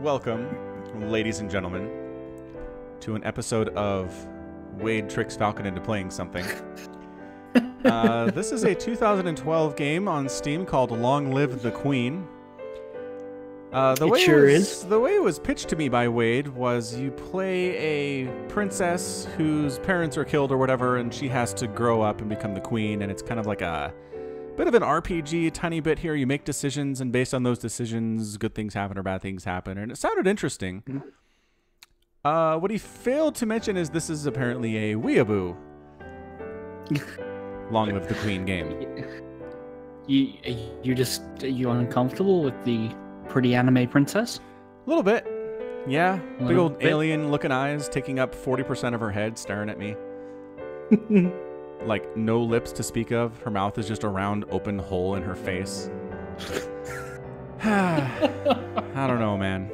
welcome, ladies and gentlemen, to an episode of Wade Tricks Falcon into Playing Something. This is a 2012 game on Steam called Long Live the Queen. The way it was pitched to me by Wade was you play a princess whose parents are killed or whatever, and she has to grow up and become the queen, and it's kind of like a bit of an RPG, a tiny bit here. You make decisions, and based on those decisions, good things happen or bad things happen, and it sounded interesting. What he failed to mention is this is apparently a weeaboo. Long Live the Queen game. Are you uncomfortable with the pretty anime princess? A little bit. Yeah. Big old alien-looking eyes taking up 40% of her head, staring at me. Like, no lips to speak of. Her mouth is just a round, open hole in her face. I don't know, man.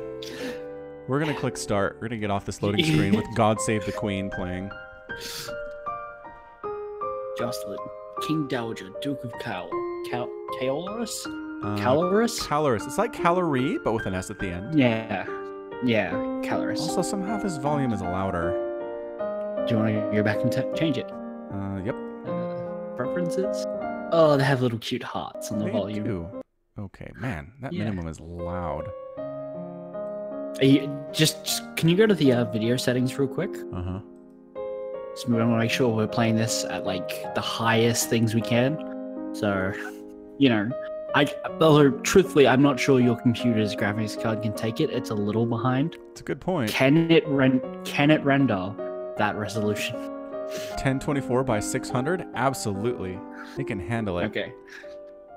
We're going to click start. We're going to get off this loading screen with God Save the Queen playing. Jocelyn, King Dowager, Duke of Caloris? Caloris. It's like calorie, but with an S at the end. Yeah, Caloris. Also, somehow this volume is louder. Do you want to go back and change it? Yep. Preferences? Oh, they have little cute hearts on the volume. Do. Okay, man, that minimum is loud. Can you go to the video settings real quick? Uh-huh. So we want to make sure we're playing this at like the highest things we can. So, you know, although truthfully, I'm not sure your computer's graphics card can take it. It's a little behind. It's a good point. Can it render that resolution? 1024 by 600? Absolutely. They can handle it. Okay.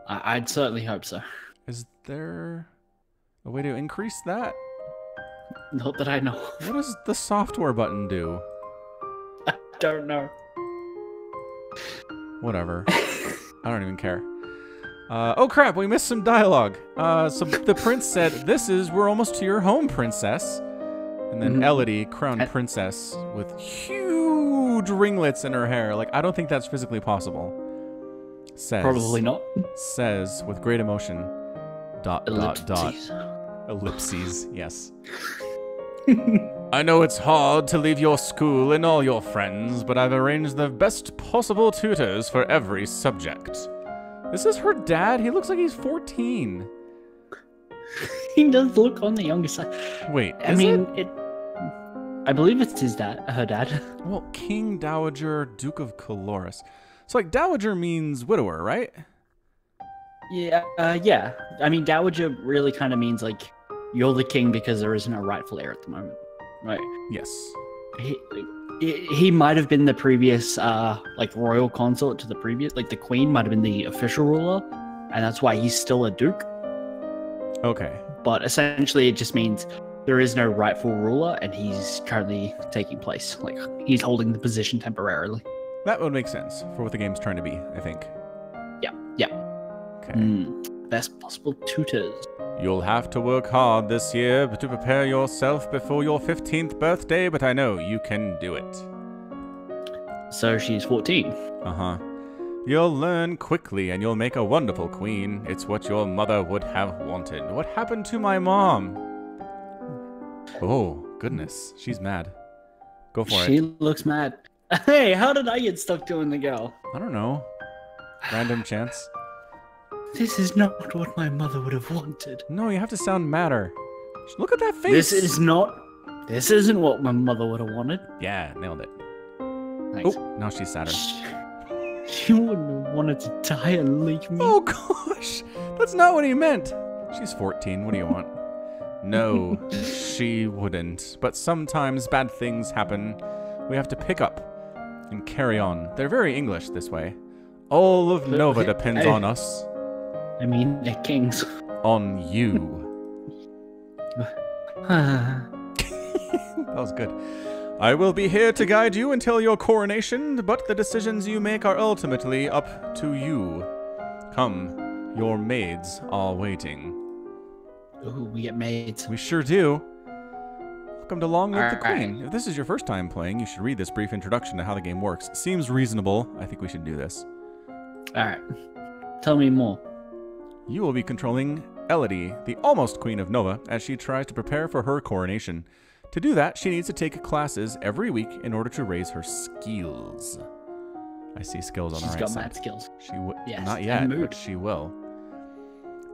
I'd certainly hope so. Is there a way to increase that? Not that I know. What does the software button do? I don't know. Whatever. I don't even care. Oh crap, we missed some dialogue. So the prince said, we're almost to your home, princess. And then Elodie, crowned princess, with huge ringlets in her hair. Like, I don't think that's physically possible. Says. Probably not. Says, with great emotion, ... Ellipses. Ellipses, yes. I know it's hard to leave your school and all your friends, but I've arranged the best possible tutors for every subject. This is her dad? He looks like he's 14. He does look on the younger side. Wait, I believe it's her dad. Well, King Dowager, Duke of Caloris. So, like, Dowager means widower, right? Yeah. I mean, Dowager really kind of means, like, you're the king because there isn't a rightful heir at the moment, right? Yes. He might have been the previous, like, royal consort to the previous, like, the queen might have been the official ruler, and that's why he's still a duke. Okay. But essentially, it just means there is no rightful ruler, and he's currently taking place. Like, he's holding the position temporarily. That would make sense for what the game's trying to be, I think. Yeah. Okay. Best possible tutors. You'll have to work hard this year to prepare yourself before your 15th birthday, but I know you can do it. So she's 14. Uh-huh. You'll learn quickly, and you'll make a wonderful queen. It's what your mother would have wanted. What happened to my mom? Oh, goodness. She's mad. Go for it. She looks mad. Hey, how did I get stuck doing the girl? I don't know. Random chance. This is not what my mother would have wanted. No, you have to sound madder. Look at that face. This isn't what my mother would have wanted. Yeah, nailed it. Thanks. Oh, now she's sadder. She wouldn't have wanted to die and leave me. Oh gosh, that's not what he meant. She's 14, what do you want? No, she wouldn't. But sometimes bad things happen. We have to pick up and carry on. They're very English this way. All of Nova depends on us. I mean, they're kings. On you. That was good. I will be here to guide you until your coronation, but the decisions you make are ultimately up to you. Come, your maids are waiting. Ooh, we get maids. We sure do. Welcome to Long Live the Queen. If this is your first time playing, you should read this brief introduction to how the game works. Seems reasonable. I think we should do this. Alright. Tell me more. You will be controlling Elodie, the almost Queen of Nova, as she tries to prepare for her coronation. To do that, she needs to take classes every week in order to raise her skills. I see skills on the right side. She's got mad skills. Yes, not yet, but she will.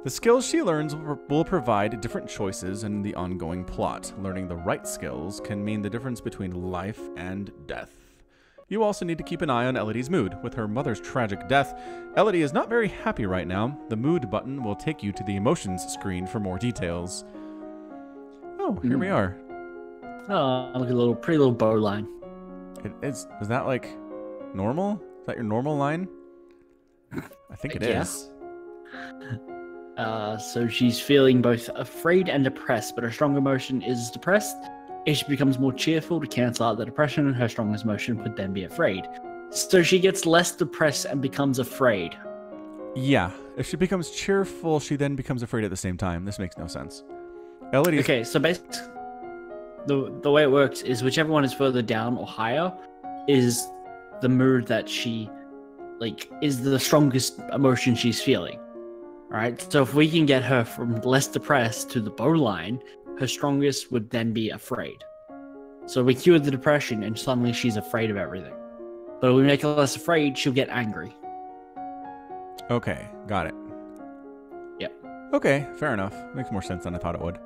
The skills she learns will provide different choices in the ongoing plot. Learning the right skills can mean the difference between life and death. You also need to keep an eye on Elodie's mood. With her mother's tragic death, Elodie is not very happy right now. The mood button will take you to the emotions screen for more details. Oh, here we are. Oh, look at a pretty little bow line. Is that like normal? Is that your normal line? I think it is. So she's feeling both afraid and depressed, but her strong emotion is depressed. If she becomes more cheerful to cancel out the depression, her strongest emotion would then be afraid. So she gets less depressed and becomes afraid. Yeah, if she becomes cheerful, she then becomes afraid at the same time. This makes no sense. Elodie. Okay, so basically, the way it works is whichever one is further down or higher is the mood that she, is the strongest emotion she's feeling. Alright, so if we can get her from less depressed to the bow line, her strongest would then be afraid. So we cure the depression and suddenly she's afraid of everything. But if we make her less afraid, she'll get angry. Okay, got it. Yep. Okay, fair enough. Makes more sense than I thought it would.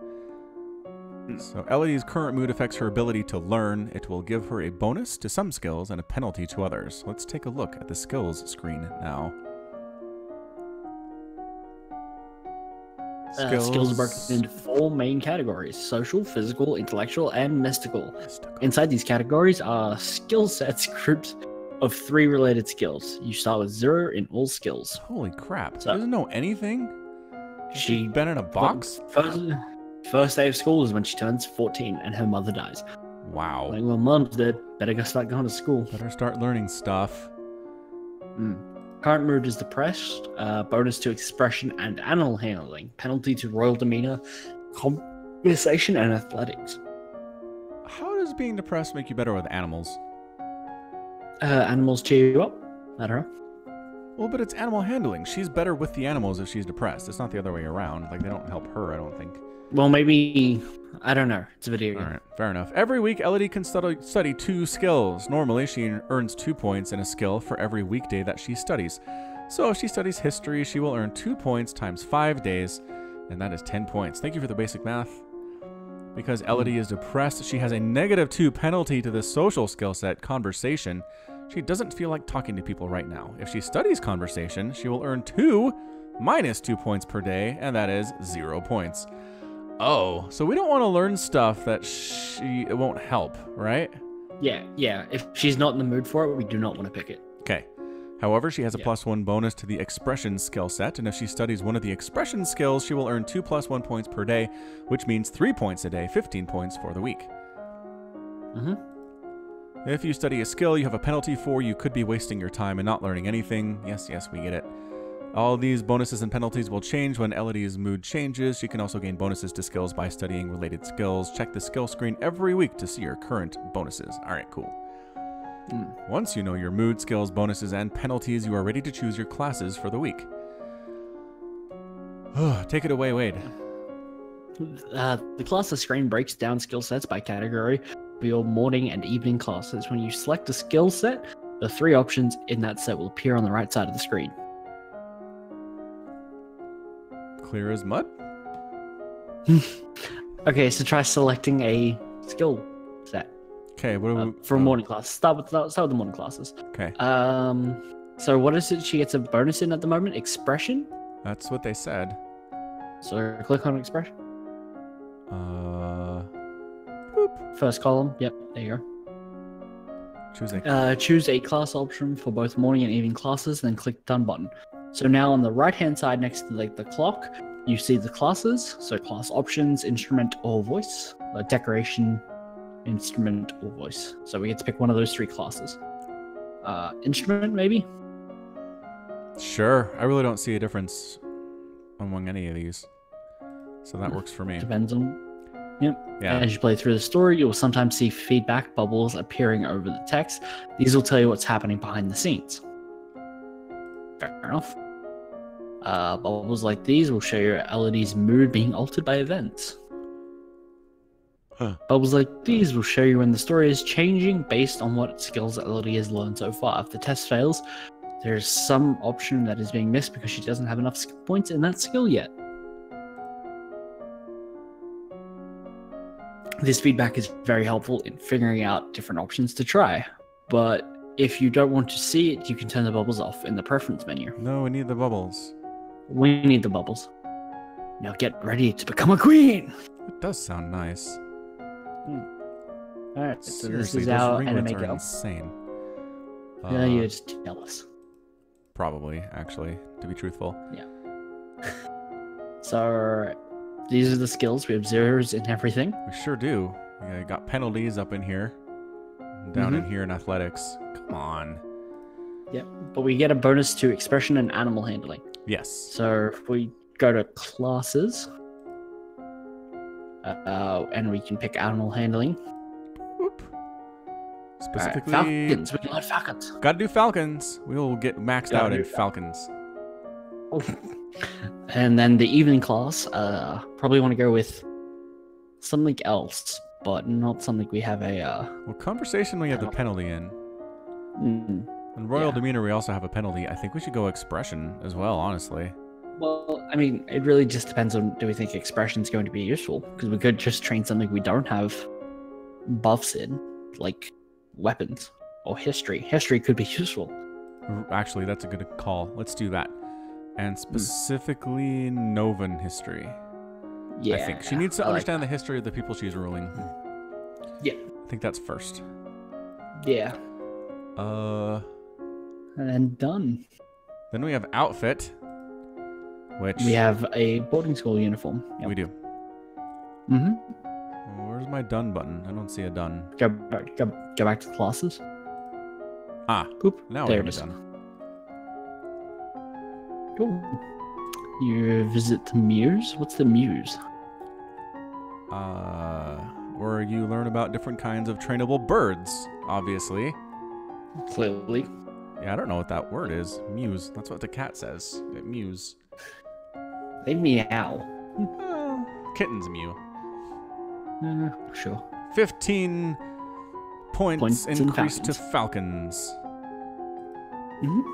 So Elodie's current mood affects her ability to learn. It will give her a bonus to some skills and a penalty to others. Let's take a look at the skills screen now. Skills are broken into 4 main categories: social, physical, intellectual, and mystical. Inside these categories are skill sets grouped of 3 related skills. You start with 0 in all skills. Holy crap. So, she doesn't know anything? She's been in a box? First day of school is when she turns 14 and her mother dies. Wow. Like, well, mom's dead. Better go start going to school. Better start learning stuff. Current mood is depressed. Bonus to expression and animal handling. Penalty to royal demeanor, conversation, and athletics. How does being depressed make you better with animals? Animals cheer you up. I don't know. Well, but it's animal handling. She's better with the animals if she's depressed. It's not the other way around. Like, they don't help her, I don't think. Well, maybe... I don't know. It's a video game. All right, fair enough. Every week, Elodie can study 2 skills. Normally, she earns 2 points in a skill for every weekday that she studies. So if she studies history, she will earn 2 points times 5 days, and that is 10 points. Thank you for the basic math. Because Elodie is depressed, she has a -2 penalty to the social skill set, conversation. She doesn't feel like talking to people right now. If she studies conversation, she will earn 2 minus 2 points per day, and that is 0 points. Oh, so we don't want to learn stuff that it won't help, right? Yeah. If she's not in the mood for it, we do not want to pick it. Okay. However, she has a +1 bonus to the expression skill set, and if she studies one of the expression skills, she will earn 2 + 1 points per day, which means 3 points a day, 15 points for the week. If you study a skill you have a penalty for, you could be wasting your time and not learning anything. Yes, we get it. All these bonuses and penalties will change when Elodie's mood changes. She can also gain bonuses to skills by studying related skills. Check the skill screen every week to see your current bonuses. All right, cool. Once you know your mood, skills, bonuses, and penalties, you are ready to choose your classes for the week. Take it away, Wade. The classes screen breaks down skill sets by category for your morning and evening classes. When you select a skill set, the 3 options in that set will appear on the right side of the screen. Clear as mud? Okay, so try selecting a skill set. Okay, what do we... for morning class. Start with the morning classes. Okay. So what is it she gets a bonus in at the moment? Expression? That's what they said. So click on expression. Boop. First column. Yep, there you go. Choose a class option for both morning and evening classes, then click done button. So now on the right-hand side next to the clock, you see the classes. So class options, instrument or voice, decoration, instrument or voice. So we get to pick one of those 3 classes. Instrument, maybe? Sure. I really don't see a difference among any of these. So that works for me. Depends on... Yep. Yeah. As you play through the story, you will sometimes see feedback bubbles appearing over the text. These will tell you what's happening behind the scenes. Fair enough. Bubbles like these will show your Elodie's mood being altered by events. Bubbles like these will show you when the story is changing based on what skills Elodie has learned so far. If the test fails, there's some option that is being missed because she doesn't have enough skill points in that skill yet. This feedback is very helpful in figuring out different options to try, but if you don't want to see it, you can turn the bubbles off in the preference menu. No, we need the bubbles. We need the bubbles. Now get ready to become a queen! It does sound nice. Alright, so Seriously, this is those how ringlets anime are go. insane. Yeah, you're just jealous. Probably, actually, to be truthful. Yeah. So, these are the skills. We have zeros in everything. We sure do. We got penalties up in here. Down in here in athletics. Come on. Yep. But we get a bonus to expression and animal handling. Yes. So if we go to classes, and we can pick animal handling. Whoop. Specifically, Falcons. We can learn falcons. Gotta do falcons. We'll get maxed out in falcons. And then the evening class, probably want to go with something else, but not something we have a... Well, conversation we have the penalty in. And royal demeanor we also have a penalty. I think we should go expression as well, honestly. Well, I mean, it really just depends on, do we think expression is going to be useful? Because we could just train something we don't have buffs in, like weapons or history. History could be useful. Actually, that's a good call. Let's do that. And specifically Novan history. Yeah. I think she needs to understand the history of the people she's ruling. Yeah. I think that's first. Yeah. And then done. Then we have outfit, which We have a boarding school uniform. Yep. we do. Where's my done button? I don't see a done. Go back to classes. Ah, Boop. now There we it have it is. done. You visit the muse? What's the muse? Where you learn about different kinds of trainable birds, obviously. Clearly. Yeah, I don't know what that word is. Muse. That's what the cat says. Muse. They meow. Kittens mew. Sure. 15 points in increased to falcons. falcons.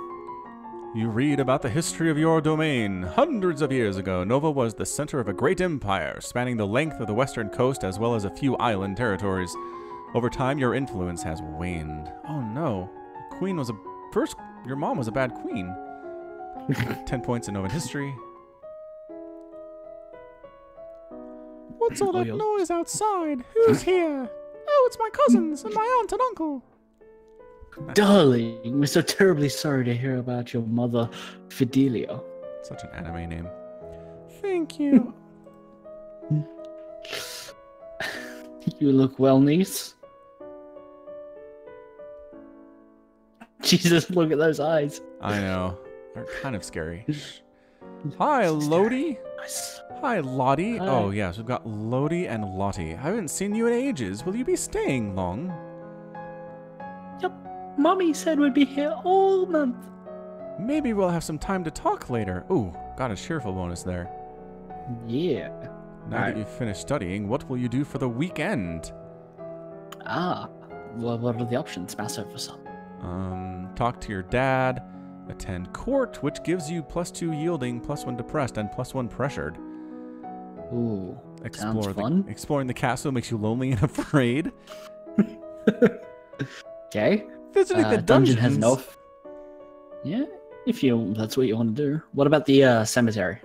You read about the history of your domain. Hundreds of years ago, Nova was the center of a great empire, spanning the length of the western coast as well as a few island territories. Over time, your influence has waned. Oh no. Your mom was a bad queen. 10 points in Novan history. What's all that noise outside? Who's here? Oh, it's my cousins and my aunt and uncle. Darling, we're so terribly sorry to hear about your mother, Fidelia. Such an anime name. Thank you. You look well, niece. Jesus, look at those eyes. I know. They're kind of scary. Hi, Elodie. Nice. Hi, Lottie. Hi. Oh, yes, we've got Elodie and Lottie. I haven't seen you in ages. Will you be staying long? Yep. Mommy said we'd be here all month. Maybe we'll have some time to talk later. Ooh, got a cheerful bonus there. Yeah. Now that you've finished studying, what will you do for the weekend? Well, what are the options? Mouse over some. Talk to your dad. Attend court, which gives you +2 yielding, +1 depressed, and +1 pressured. Ooh, sounds fun. Exploring the castle makes you lonely and afraid. Okay. Visiting the dungeon dungeons. has no. Yeah, if that's what you want to do. What about the cemetery?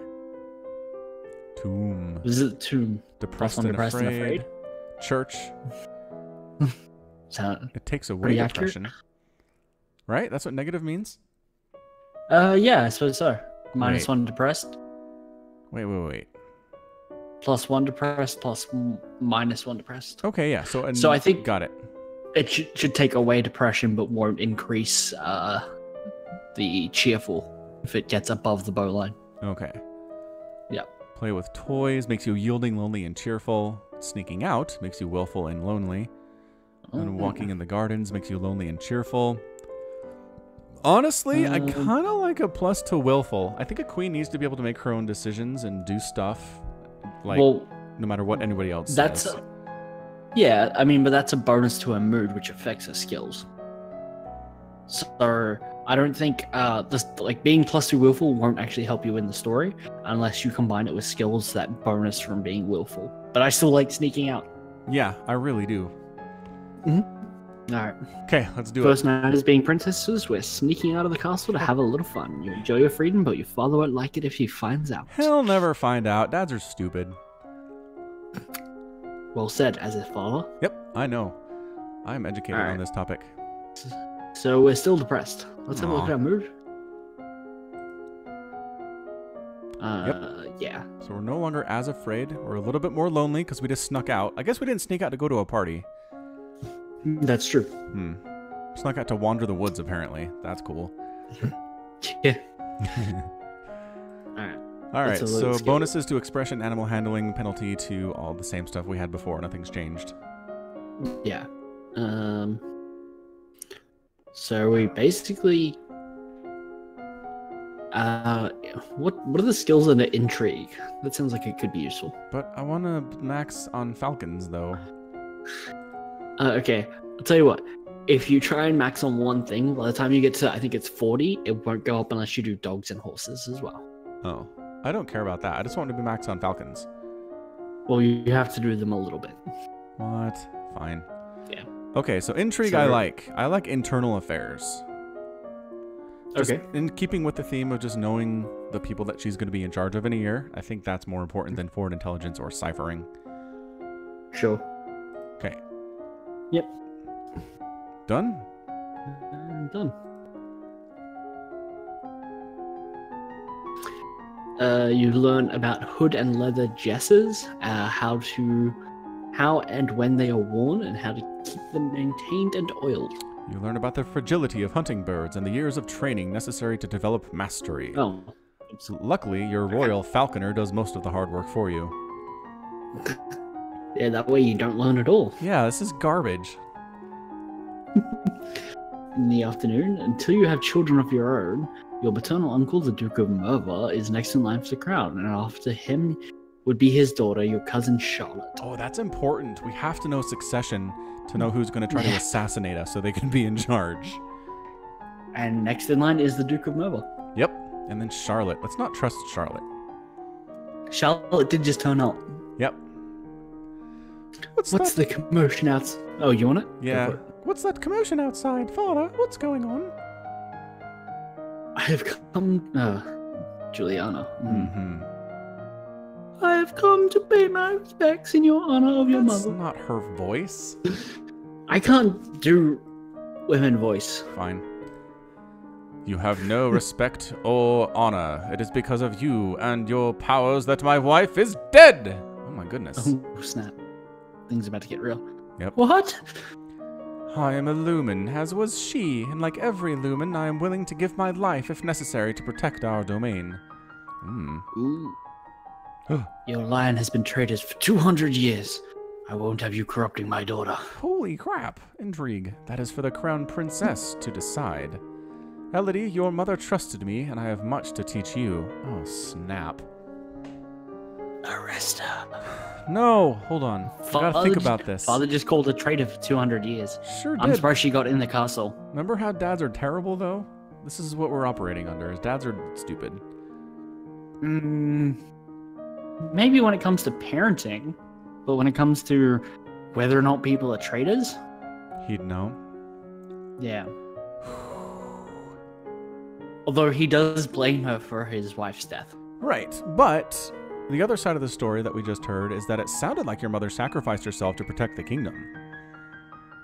Tomb. Visit the tomb. Depressed, +1 and, depressed and afraid. afraid. Church. It takes away pretty depression. Right? That's what negative means? Yeah, I suppose so. Wait. -1 depressed. Wait. +1 depressed, -1 depressed. Okay, yeah. So I think got it. it should take away depression, but won't increase the cheerful if it gets above the bow line. Okay. Yeah. Play with toys makes you yielding, lonely, and cheerful. Sneaking out makes you willful and lonely. And walking in the gardens makes you lonely and cheerful. Honestly, I kind of like a plus to willful. I think a queen needs to be able to make her own decisions and do stuff, like, no matter what anybody else says. Yeah, I mean, but that's a bonus to her mood, which affects her skills. So I don't think being plus 2 willful won't actually help you in the story unless you combine it with skills that bonus from being willful. But I still like sneaking out. Yeah, I really do. All right. Okay, let's do First night as being princesses, we're sneaking out of the castle to have a little fun. You enjoy your freedom, but your father won't like it if he finds out. He'll never find out. Dads are stupid. Well said, as a father. Yep, I know. I'm educated on this topic. So we're still depressed. Let's have a look at our mood. Yeah. So we're no longer as afraid. We're a little bit more lonely because we just snuck out. I guess we didn't sneak out to go to a party. That's true. Snuck out to wander the woods, apparently. That's cool. Yeah. All right, so bonuses to expression, animal handling, penalty to all the same stuff we had before. Nothing's changed. Yeah. So we basically... what are the skills in the intrigue? That sounds like it could be useful. But I want to max on falcons, though. Okay, I'll tell you what. If you try and max on one thing, by the time you get to, I think it's 40, it won't go up unless you do dogs and horses as well. Oh, I don't care about that. I just want to be maxed on falcons. Well, you have to do them a little bit. What? Fine. Yeah. Okay, so intrigue I like. I like internal affairs. Just in keeping with the theme of just knowing the people that she's going to be in charge of in a year, I think that's more important than forward intelligence or ciphering. Sure. Okay. Yep. Done? Done. You learn about hood and leather jesses, how and when they are worn, and how to keep them maintained and oiled. You learn about the fragility of hunting birds and the years of training necessary to develop mastery. Oh. Luckily, your royal falconer does most of the hard work for you. Yeah, that way you don't learn at all. Yeah, this is garbage. In the afternoon, until you have children of your own, your maternal uncle, the Duke of Merva, is next in line for the crown, and after him would be his daughter, your cousin Charlotte. Oh, that's important. We have to know succession to know who's going to try to assassinate us so they can be in charge. And next in line is the Duke of Merva. Yep. And then Charlotte. Let's not trust Charlotte. Charlotte did just turn up. Yep. What's the commotion outside? Oh, you want it? Yeah. What's that commotion outside, Father? What's going on? I have come... Juliana. Mm-hmm. I have come to pay my respects in your honor of your mother. That's not her voice. I can't do women voice. Fine. You have no respect or honor. It is because of you and your powers that my wife is dead. Oh my goodness. Oh, snap. Things are about to get real. Yep. What? I am a lumen, as was she, and like every lumen, I am willing to give my life if necessary to protect our domain. Ooh. Your lion has been traded for 200 years. I won't have you corrupting my daughter. Holy crap. Intrigue. That is for the crown princess to decide. Elodie, your mother trusted me, and I have much to teach you. Oh, snap. Arrest her. No, hold on. I gotta think about this. Father just called a traitor for 200 years. Sure did. I'm surprised she got in the castle. Remember how dads are terrible, though? This is what we're operating under. Is dads are stupid. Maybe when it comes to parenting, but when it comes to whether or not people are traitors, he'd know. Yeah. Although he does blame her for his wife's death. Right, but the other side of the story that we just heard is that it sounded like your mother sacrificed herself to protect the kingdom.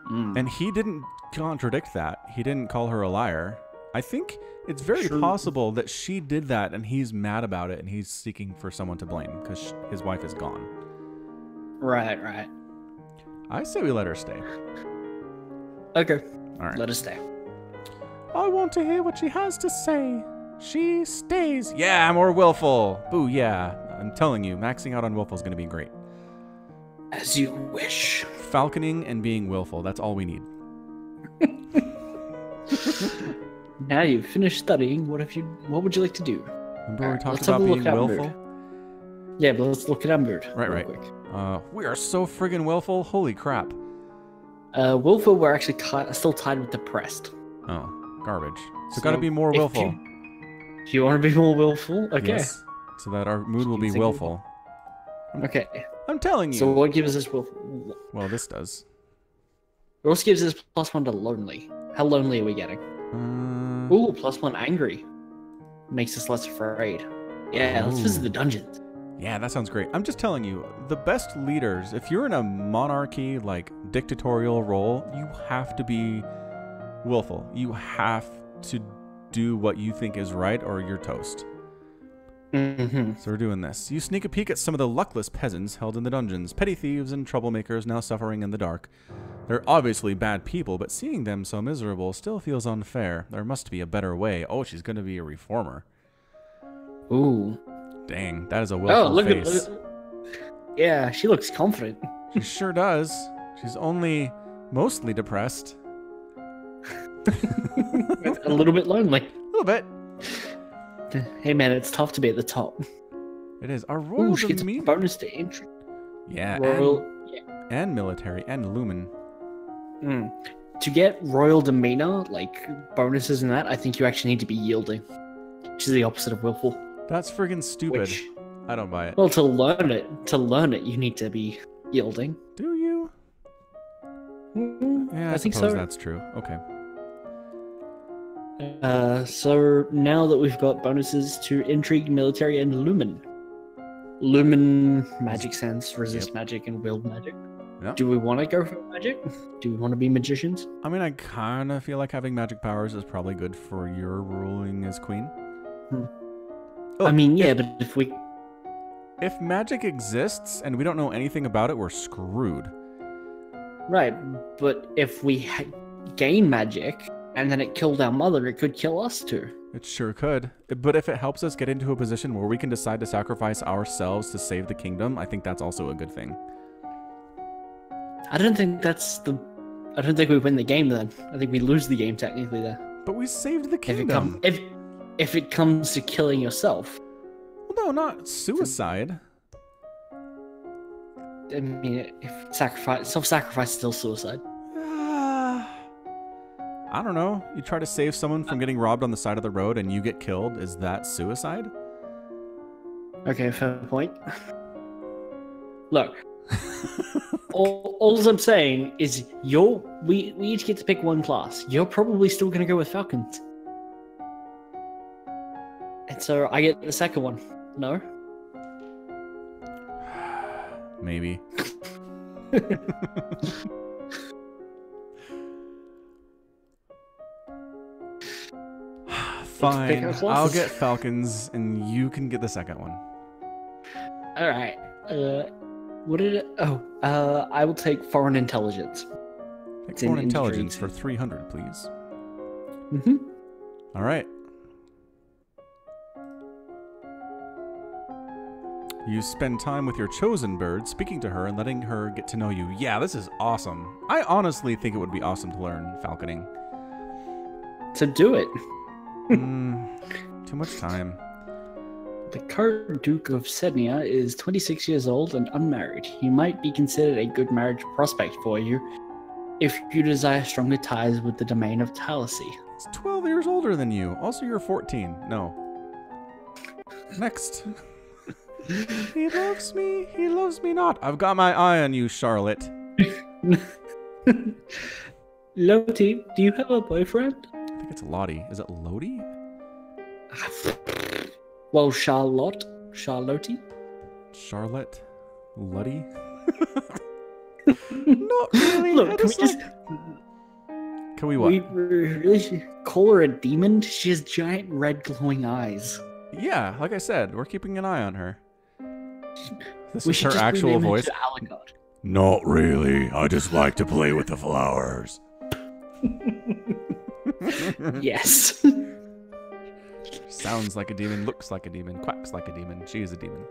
And he didn't contradict that. He didn't call her a liar. I think it's very possible that she did that and he's mad about it and he's seeking for someone to blame because his wife is gone. Right, right. I say we let her stay. Okay. All right. Let her stay. I want to hear what she has to say. She stays. Yeah, more willful. Boo, yeah. I'm telling you, maxing out on willful is going to be great. As you wish. Falconing and being willful. That's all we need. Now you've finished studying. What would you like to do? Remember we Alright, talked let's have about a look being at willful? mood. Yeah, but let's look at our mood. Right, real right. quick. We are so friggin' willful. Holy crap. Willful, we're actually still tied with depressed. Oh, garbage. So, So gotta be more if willful. Do you want to be more willful? Okay. Yes. So that our mood will be Think of- willful. Okay. I'm telling you. So what gives us willful? Well, this does. What else gives us +1 to lonely? How lonely are we getting? Ooh, +1 angry. Makes us less afraid. Yeah, let's visit the dungeons. Yeah, that sounds great. I'm just telling you, the best leaders, if you're in a monarchy, like dictatorial role, you have to be willful. You have to do what you think is right or you're toast. Mm-hmm. So we're doing this. You sneak a peek at some of the luckless peasants held in the dungeons, petty thieves and troublemakers now suffering in the dark. They're obviously bad people, but seeing them so miserable still feels unfair. There must be a better way. Oh, she's going to be a reformer. Ooh. Dang, that is a willful face. Yeah, she looks confident. She sure does. She's only mostly depressed. A little bit lonely. A little bit. Hey man, it's tough to be at the top. It is. Our royal Ooh, she gets a demeanor. bonus to entry. Yeah, Royal. and military and lumen. To get royal demeanor, like bonuses and that, I think you actually need to be yielding, which is the opposite of willful. That's friggin' stupid. Which, I don't buy it. well, to learn it, you need to be yielding. Do you? Yeah, I think suppose so. that's true. Okay. So now that we've got bonuses to intrigue, military, and lumen. Lumen, magic sense, resist magic, and wield magic. Yep. Do we want to go for magic? Do we want to be magicians? I mean, I kind of feel like having magic powers is probably good for your ruling as queen. Oh, I mean, yeah, but if magic exists and we don't know anything about it, we're screwed. Right, but if we gain magic and then it killed our mother, it could kill us too. It sure could. But if it helps us get into a position where we can decide to sacrifice ourselves to save the kingdom, I think that's also a good thing. I don't think we win the game then. I think we lose the game technically there. But we saved the kingdom. If it comes to killing yourself. Well, no, not suicide. I mean, if self-sacrifice is still suicide. I don't know. You try to save someone from getting robbed on the side of the road and you get killed. Is that suicide? Okay, fair point. Look, all I'm saying is we each get to pick one class. You're probably still going to go with Falcons. And so I get the second one. No? Maybe. Fine. I'll get Falcons and you can get the second one. Alright. What did it... Oh, I will take foreign intelligence. Take foreign intelligence for 300, please. Mm-hmm. All right. You spend time with your chosen bird, speaking to her and letting her get to know you. Yeah, this is awesome. I honestly think it would be awesome to learn falconing. So do it. Too much time. The current Duke of Sednia is 26 years old and unmarried. He might be considered a good marriage prospect for you if you desire stronger ties with the domain of Talacy. He's 12 years older than you. Also, you're 14. No. Next. He loves me not. I've got my eye on you, Charlotte. Lottie, do you have a boyfriend? I think it's Lottie. Is it Lodi? Well, Charlotte. Charlotte? Charlotte? Luddy? Not really. Look, Can we what? We really call her a demon? She has giant red glowing eyes. Yeah, like I said, we're keeping an eye on her. This We is should her just actual rename her voice. to Alucard. Not really. I just like to play with the flowers. Yes. Sounds like a demon, looks like a demon, quacks like a demon. She is a demon.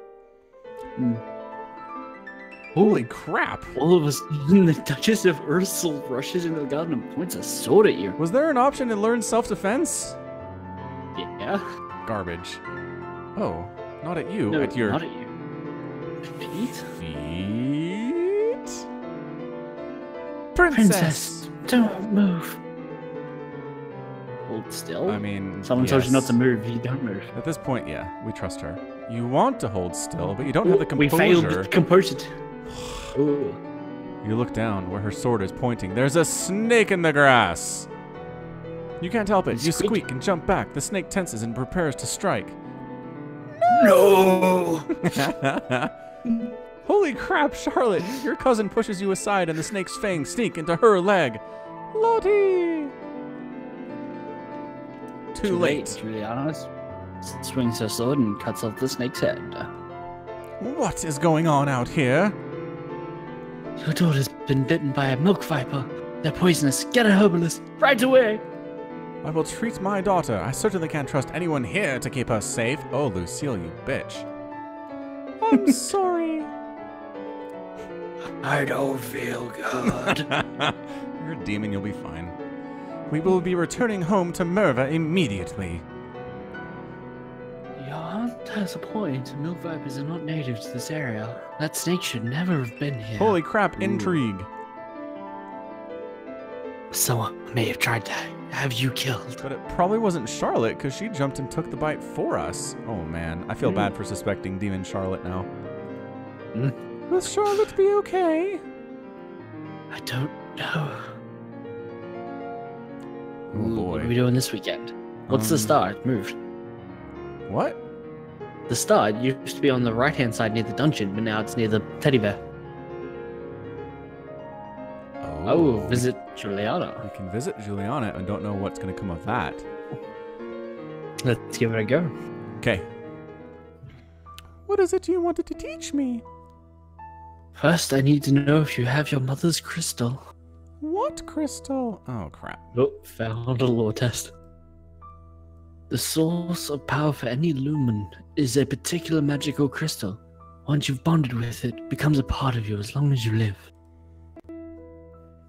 Holy crap! All of a sudden, the Duchess of Ursel rushes into the garden and points a sword at you. Was there an option to learn self-defense? Yeah. Garbage. Oh, not at you. No, at your not at you. Feet? feet. Princess, don't move. Hold still. I mean, Someone tells you not yes. to move, you don't move. At this point, yeah, we trust her. You want to hold still, but you don't have the We composure. failed composure. Ooh. You look down where her sword is pointing. There's a snake in the grass. You can't help it. You squeak and jump back. The snake tenses and prepares to strike. No! Holy crap, Charlotte! Your cousin pushes you aside and the snake's fangs sneak into her leg. Lottie! Too late. Juliana swings her sword and cuts off the snake's head. What is going on out here? Your daughter's been bitten by a milk viper. They're poisonous. Get a herbalist right away. I will treat my daughter. I certainly can't trust anyone here to keep her safe. Oh, Lucille, you bitch. I'm sorry. I don't feel good. You're a demon, you'll be fine. We will be returning home to Merva immediately. Your aunt has a point. Milk vipers are not native to this area. That snake should never have been here. Holy crap, intrigue. Someone may have tried to have you killed. But it probably wasn't Charlotte, because she jumped and took the bite for us. Oh man, I feel bad for suspecting Demon Charlotte now. Will Charlotte be okay? I don't know. Oh What boy. are we doing this weekend? What's the star? It moved. What? The star used to be on the right-hand side near the dungeon, but now it's near the teddy bear. Oh, visit Juliana. We can visit Juliana and don't know what's going to come of that. Let's give it a go. Okay. What is it you wanted to teach me? First, I need to know if you have your mother's crystal. What crystal? Oh, crap. Oh, found a lore test. The source of power for any lumen is a particular magical crystal. Once you've bonded with it, it becomes a part of you as long as you live.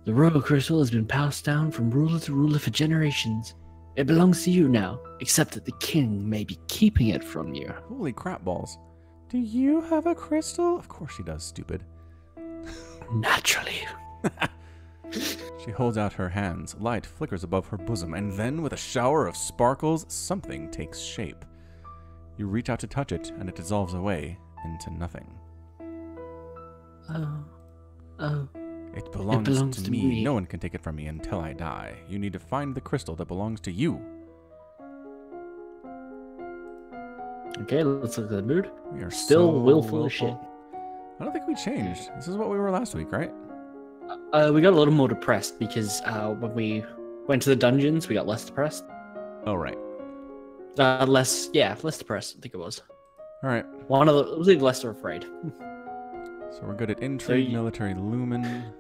The royal crystal has been passed down from ruler to ruler for generations. It belongs to you now, except that the king may be keeping it from you. Holy crap balls. Do you have a crystal? Of course she does, stupid. Naturally. She holds out her hands. Light flickers above her bosom, and then with a shower of sparkles, something takes shape. You reach out to touch it, and it dissolves away into nothing. Oh. It belongs to me. No one can take it from me until I die. You need to find the crystal that belongs to you. Okay, let's look at the mood. We are Still so willful as shit. I don't think we changed. This is what we were last week, right? We got a little more depressed because when we went to the dungeons, we got less depressed. Oh, right. Less depressed, I think it was. All right. One of the, was it less afraid? So we're good at intrigue, So military lumen.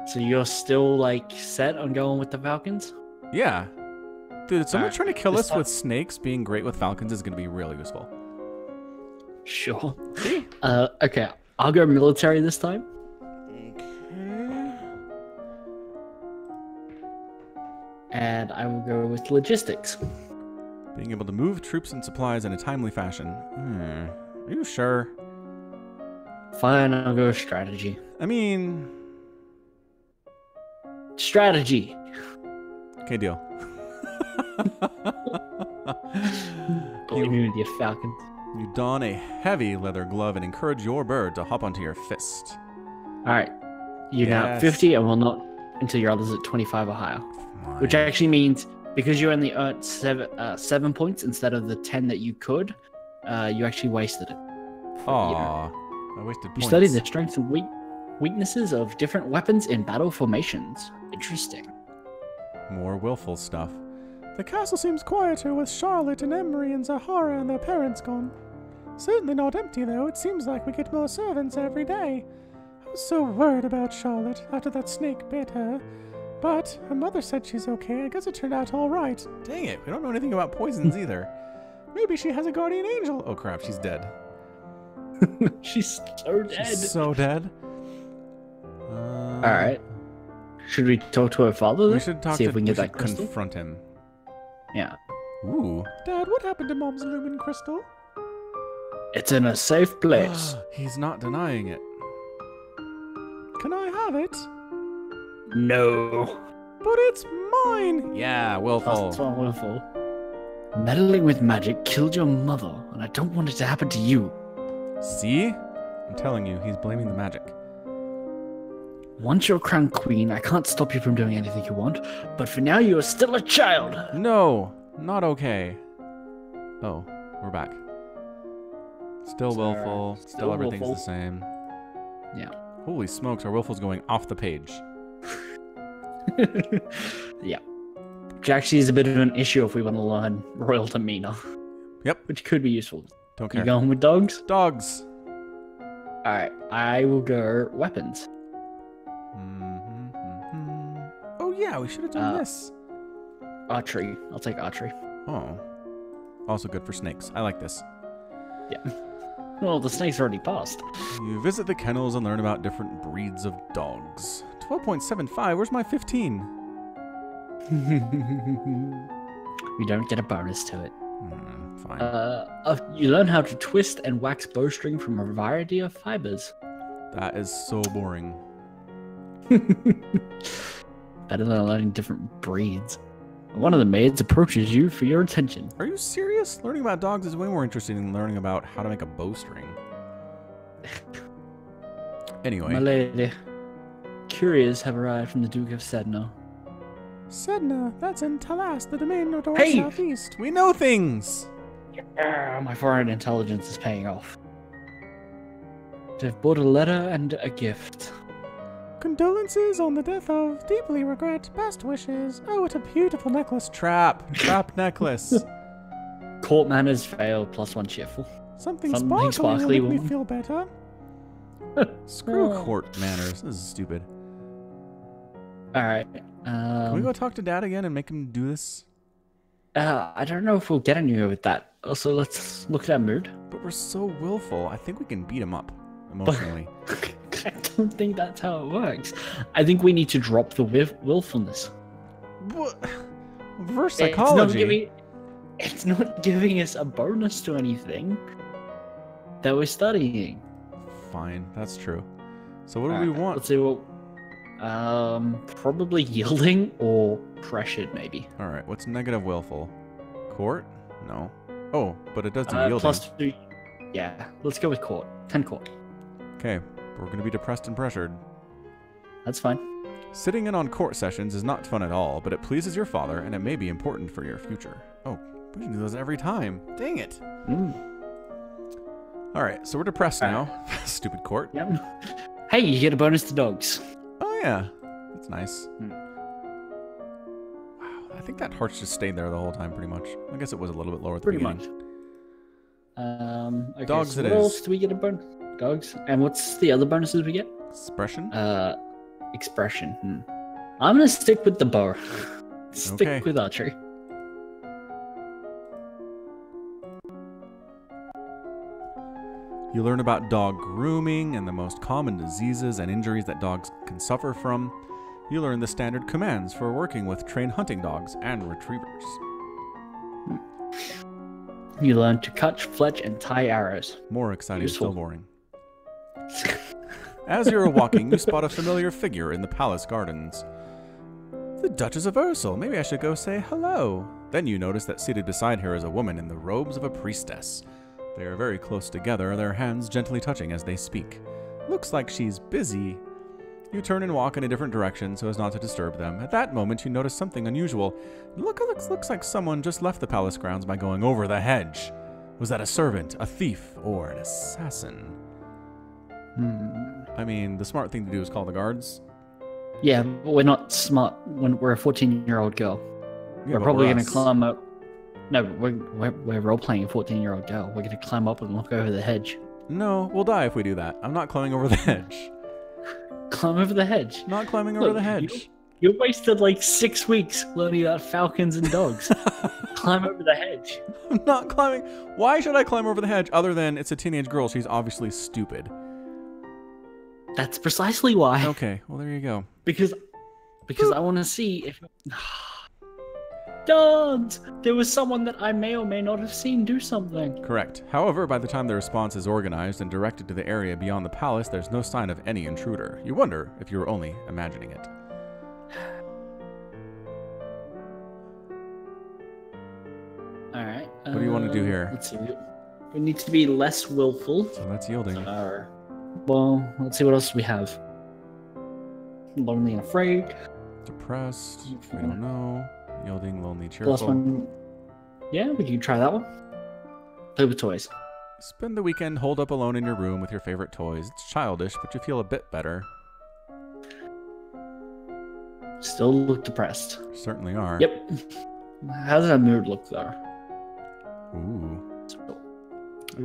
So you're still, like, set on going with the Falcons? Yeah. Dude, someone Alright, trying to kill this us with snakes being great with falcons is going to be really useful. Sure. Okay, I'll go military this time. And I will go with logistics. Being able to move troops and supplies in a timely fashion. Are you sure? Fine, I'll go with strategy. I mean... Strategy! Okay, deal. Believe me with your Falcons. You don a heavy leather glove and encourage your bird to hop onto your fist. Alright. You're now at 50 and will not until your other's at 25 or higher. Fine. Which actually means, because you only earned 7 points instead of the 10 that you could, you actually wasted it. Aww. I wasted points. You study the strengths and weaknesses of different weapons in battle formations. Interesting. More willful stuff. The castle seems quieter with Charlotte and Emery and Zahara and their parents gone. Certainly not empty, though. It seems like we get more servants every day. I was so worried about Charlotte after that snake bit her. But her mother said she's okay. I guess it turned out all right. Dang it, we don't know anything about poisons either. Maybe she has a guardian angel. Oh crap, she's dead. She's so dead. She's so dead. Alright. Should we talk to her father then? We should talk See to if we can get should that crystal? confront him. Yeah. Ooh. Dad, what happened to Mom's lumen crystal? It's in a safe place. He's not denying it. Can I have it? No. But it's mine! Yeah, willful. That's not willful. Meddling with magic killed your mother, and I don't want it to happen to you. See? I'm telling you, he's blaming the magic. Once you're crowned queen, I can't stop you from doing anything you want, but for now you are still a child. No, not okay. Oh, we're back. Still willful, still everything's willful. the same. Yeah. Holy smokes, our willful's going off the page. Yeah. Which actually is a bit of an issue if we want to learn royal demeanor. Yep. Which could be useful. Don't care. You going with dogs? Dogs. Alright, I will go weapons. Oh yeah, we should have done this. Archery. I'll take archery. Oh. Also good for snakes. I like this. Yeah. Well, the snake's already passed. You visit the kennels and learn about different breeds of dogs. 12.75, where's my 15? We don't get a bonus to it. Fine. You learn how to twist and wax bowstring from a variety of fibers. That is so boring. Better than learning different breeds. One of the maids approaches you for your attention. Are you serious? Learning about dogs is way more interesting than learning about how to make a bowstring. Anyway. My lady, couriers have arrived from the Duke of Sedna. Sedna, that's in Talas, the domain of the Hey! southeast. We know things! My foreign intelligence is paying off. They've brought a letter and a gift. Condolences on the death of, deeply regret, best wishes. Oh, what a beautiful necklace. Trap necklace. Court manners fail, +1 cheerful. Something Sparkly sparkly will make me woman. feel better. Screw court manners. This is stupid. Alright. Can we go talk to Dad again and make him do this? I don't know if we'll get anywhere with that. Also, let's look at our mood. But we're so willful. I think we can beat him up emotionally. I don't think that's how it works. I think we need to drop the willfulness. What? Reverse psychology. It's not giving us a bonus to anything that we're studying. Fine, that's true. So what do we want? Let's see what. Probably yielding or pressured, maybe. All right, what's negative willful? Court? No. Oh, but it does do yielding. +2. Yeah, let's go with court. 10 court. Okay, we're going to be depressed and pressured. That's fine. Sitting in on court sessions is not fun at all, but it pleases your father, and it may be important for your future. Oh, we can do those every time. Dang it. All right, so we're depressed now. Stupid court. Yep. Hey, you get a bonus to dogs. Oh, yeah. That's nice. Wow, I think that heart's just stayed there the whole time, pretty much. I guess it was a little bit lower at the beginning. Okay, Dogs so it what is. else do we get a bonus? Dogs. And what's the other bonuses we get? Expression? Expression. I'm gonna stick with the bow. Stick Okay. with archery. You learn about dog grooming and the most common diseases and injuries that dogs can suffer from. You learn the standard commands for working with trained hunting dogs and retrievers. You learn to cut, fletch, and tie arrows. More exciting, Useful. still boring. As you're walking, you spot a familiar figure in the palace gardens. The Duchess of Ursel. Maybe I should go say hello. Then you notice that seated beside her is a woman in the robes of a priestess. They are very close together, their hands gently touching as they speak. Looks like she's busy. You turn and walk in a different direction so as not to disturb them. At that moment, you notice something unusual. Looks like someone just left the palace grounds by going over the hedge. Was that a servant, a thief, or an assassin? I mean, the smart thing to do is call the guards. Yeah, but we're not smart when we're a 14-year-old girl. Yeah, we're but probably we're going to us. climb up. No, we're role-playing a 14-year-old girl. We're going to climb up and look over the hedge. No, we'll die if we do that. I'm not climbing over the hedge. Climb over the hedge. Not climbing over Look, the hedge. You wasted like 6 weeks learning about falcons and dogs. Climb over the hedge. I'm not climbing. Why should I climb over the hedge other than it's a teenage girl? She's obviously stupid. That's precisely why. Okay, well, there you go. Because I want to see if... Don't! There was someone that I may or may not have seen do something. Correct. However, by the time the response is organized and directed to the area beyond the palace, there's no sign of any intruder. You wonder if you were only imagining it. Alright. What do you want to do here? Let's see. We need to be less willful. So that's yielding. Well, let's see what else we have. Lonely and afraid. Depressed. We don't know. Yielding, lonely, cheerful. Plus one. Yeah, we can try that one. Play with toys. Spend the weekend holed up alone in your room with your favorite toys. It's childish, but you feel a bit better. Still look depressed. Certainly are. Yep. How does that mood look, though? Ooh.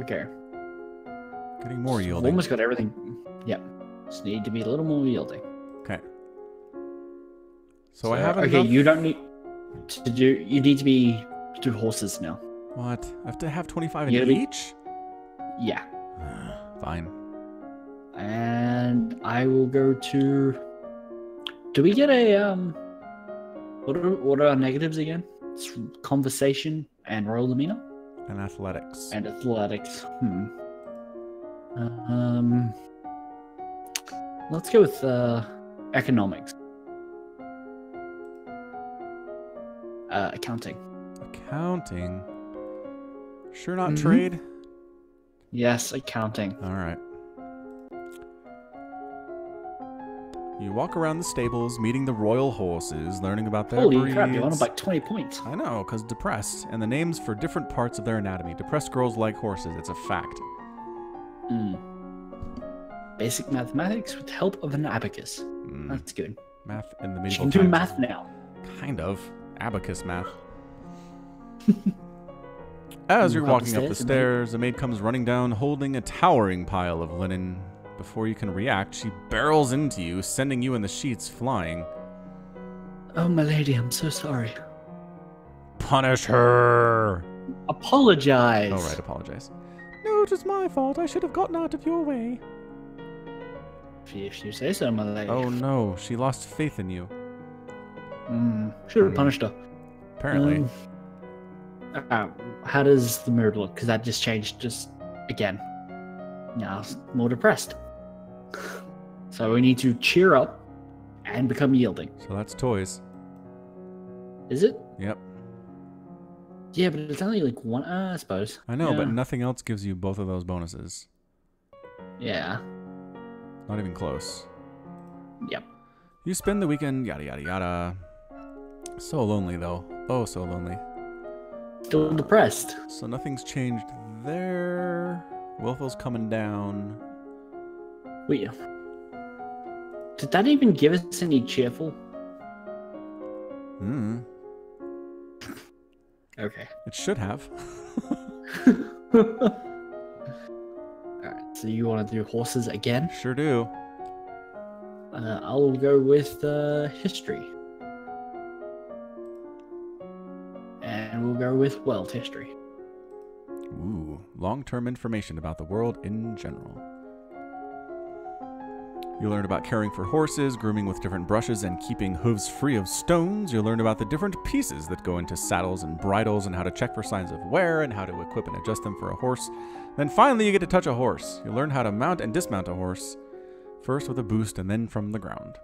Okay. Getting more We've yielding. almost got everything. Yep. Just need to be a little more yielding. Okay. So I have Okay, enough... you don't need to do. You need to be do horses now. What? I have to have 25 in You gotta be- each? Yeah. Fine. And I will go to. Do we get a What are our negatives again? It's conversation and royal demeanor And athletics. and athletics. Let's go with economics. Accounting. Accounting. Sure not Mhm. trade? Yes, accounting. Alright. You walk around the stables, meeting the royal horses, learning about their Holy breeds. crap! You won it by 20 points. I know, because depressed, and the names for different parts of their anatomy. Depressed girls like horses, it's a fact. Basic mathematics with help of an abacus. Mm. That's good. Math in the You medieval can do times. math now. Kind of. Abacus math. As you're Walk up the walking up the stairs and stairs, a maid comes running down holding a towering pile of linen. Before you can react, she barrels into you, sending you and the sheets flying. Oh, my lady, I'm so sorry. Punish her! Apologize. Oh, right, apologize. No, it was my fault. I should have gotten out of your way. If you say so, my lady. Oh no, she lost faith in you. Should have punished her. Apparently. How does the mood look? Because that just changed just again. Now it's more depressed. So we need to cheer up and become yielding. So that's toys. Is it? Yep. Yeah, but it's only like one, I suppose. I know, Yeah. but nothing else gives you both of those bonuses. Yeah. Not even close. Yep. You spend the weekend, yada yada yada. So lonely though. Oh, so lonely. Still depressed. So nothing's changed there. Wilful's coming down. Wait. Did that even give us any cheerful? Okay. It should have. Alright, so you want to do horses again? Sure do. I'll go with history. And we'll go with world history. Ooh, long-term information about the world in general. You learn about caring for horses, grooming with different brushes, and keeping hooves free of stones. You learn about the different pieces that go into saddles and bridles, and how to check for signs of wear, and how to equip and adjust them for a horse. Then finally you get to touch a horse. You learn how to mount and dismount a horse, first with a boost and then from the ground.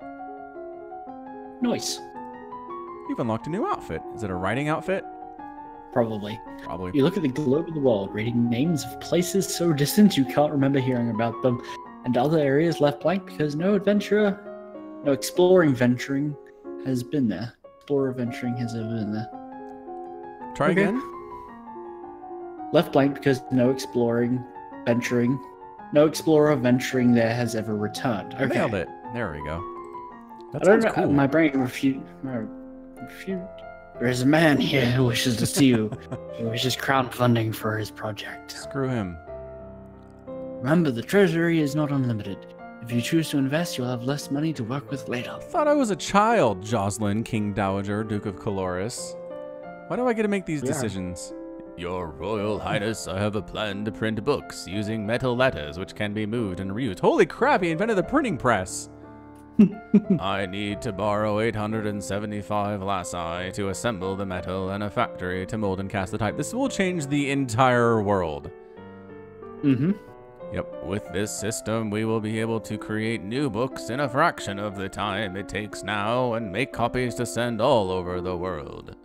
Nice. You've unlocked a new outfit. Is it a riding outfit? Probably. Probably. You look at the globe of the world, reading names of places so distant you can't remember hearing about them, and other areas left blank because no exploring venturing has been there. Explorer venturing has ever been there. Try Okay. again? Left blank because no explorer venturing there has ever returned. Okay. Nailed it. There we go. That I don't sounds know. cool. My brain refute. There is a man here who wishes to see you. He wishes crowdfunding for his project. Screw him. Remember, the treasury is not unlimited. If you choose to invest, you'll have less money to work with later. Thought I was a child, Jocelyn, King Dowager, Duke of Coloris. Why do I get to make these Yeah. decisions? Your Royal Highness, I have a plan to print books using metal letters which can be moved and reused. Holy crap, he invented the printing press! I need to borrow 875 lassi to assemble the metal and a factory to mold and cast the type. This will change the entire world. Mm-hmm. Yep, with this system, we will be able to create new books in a fraction of the time it takes now and make copies to send all over the world.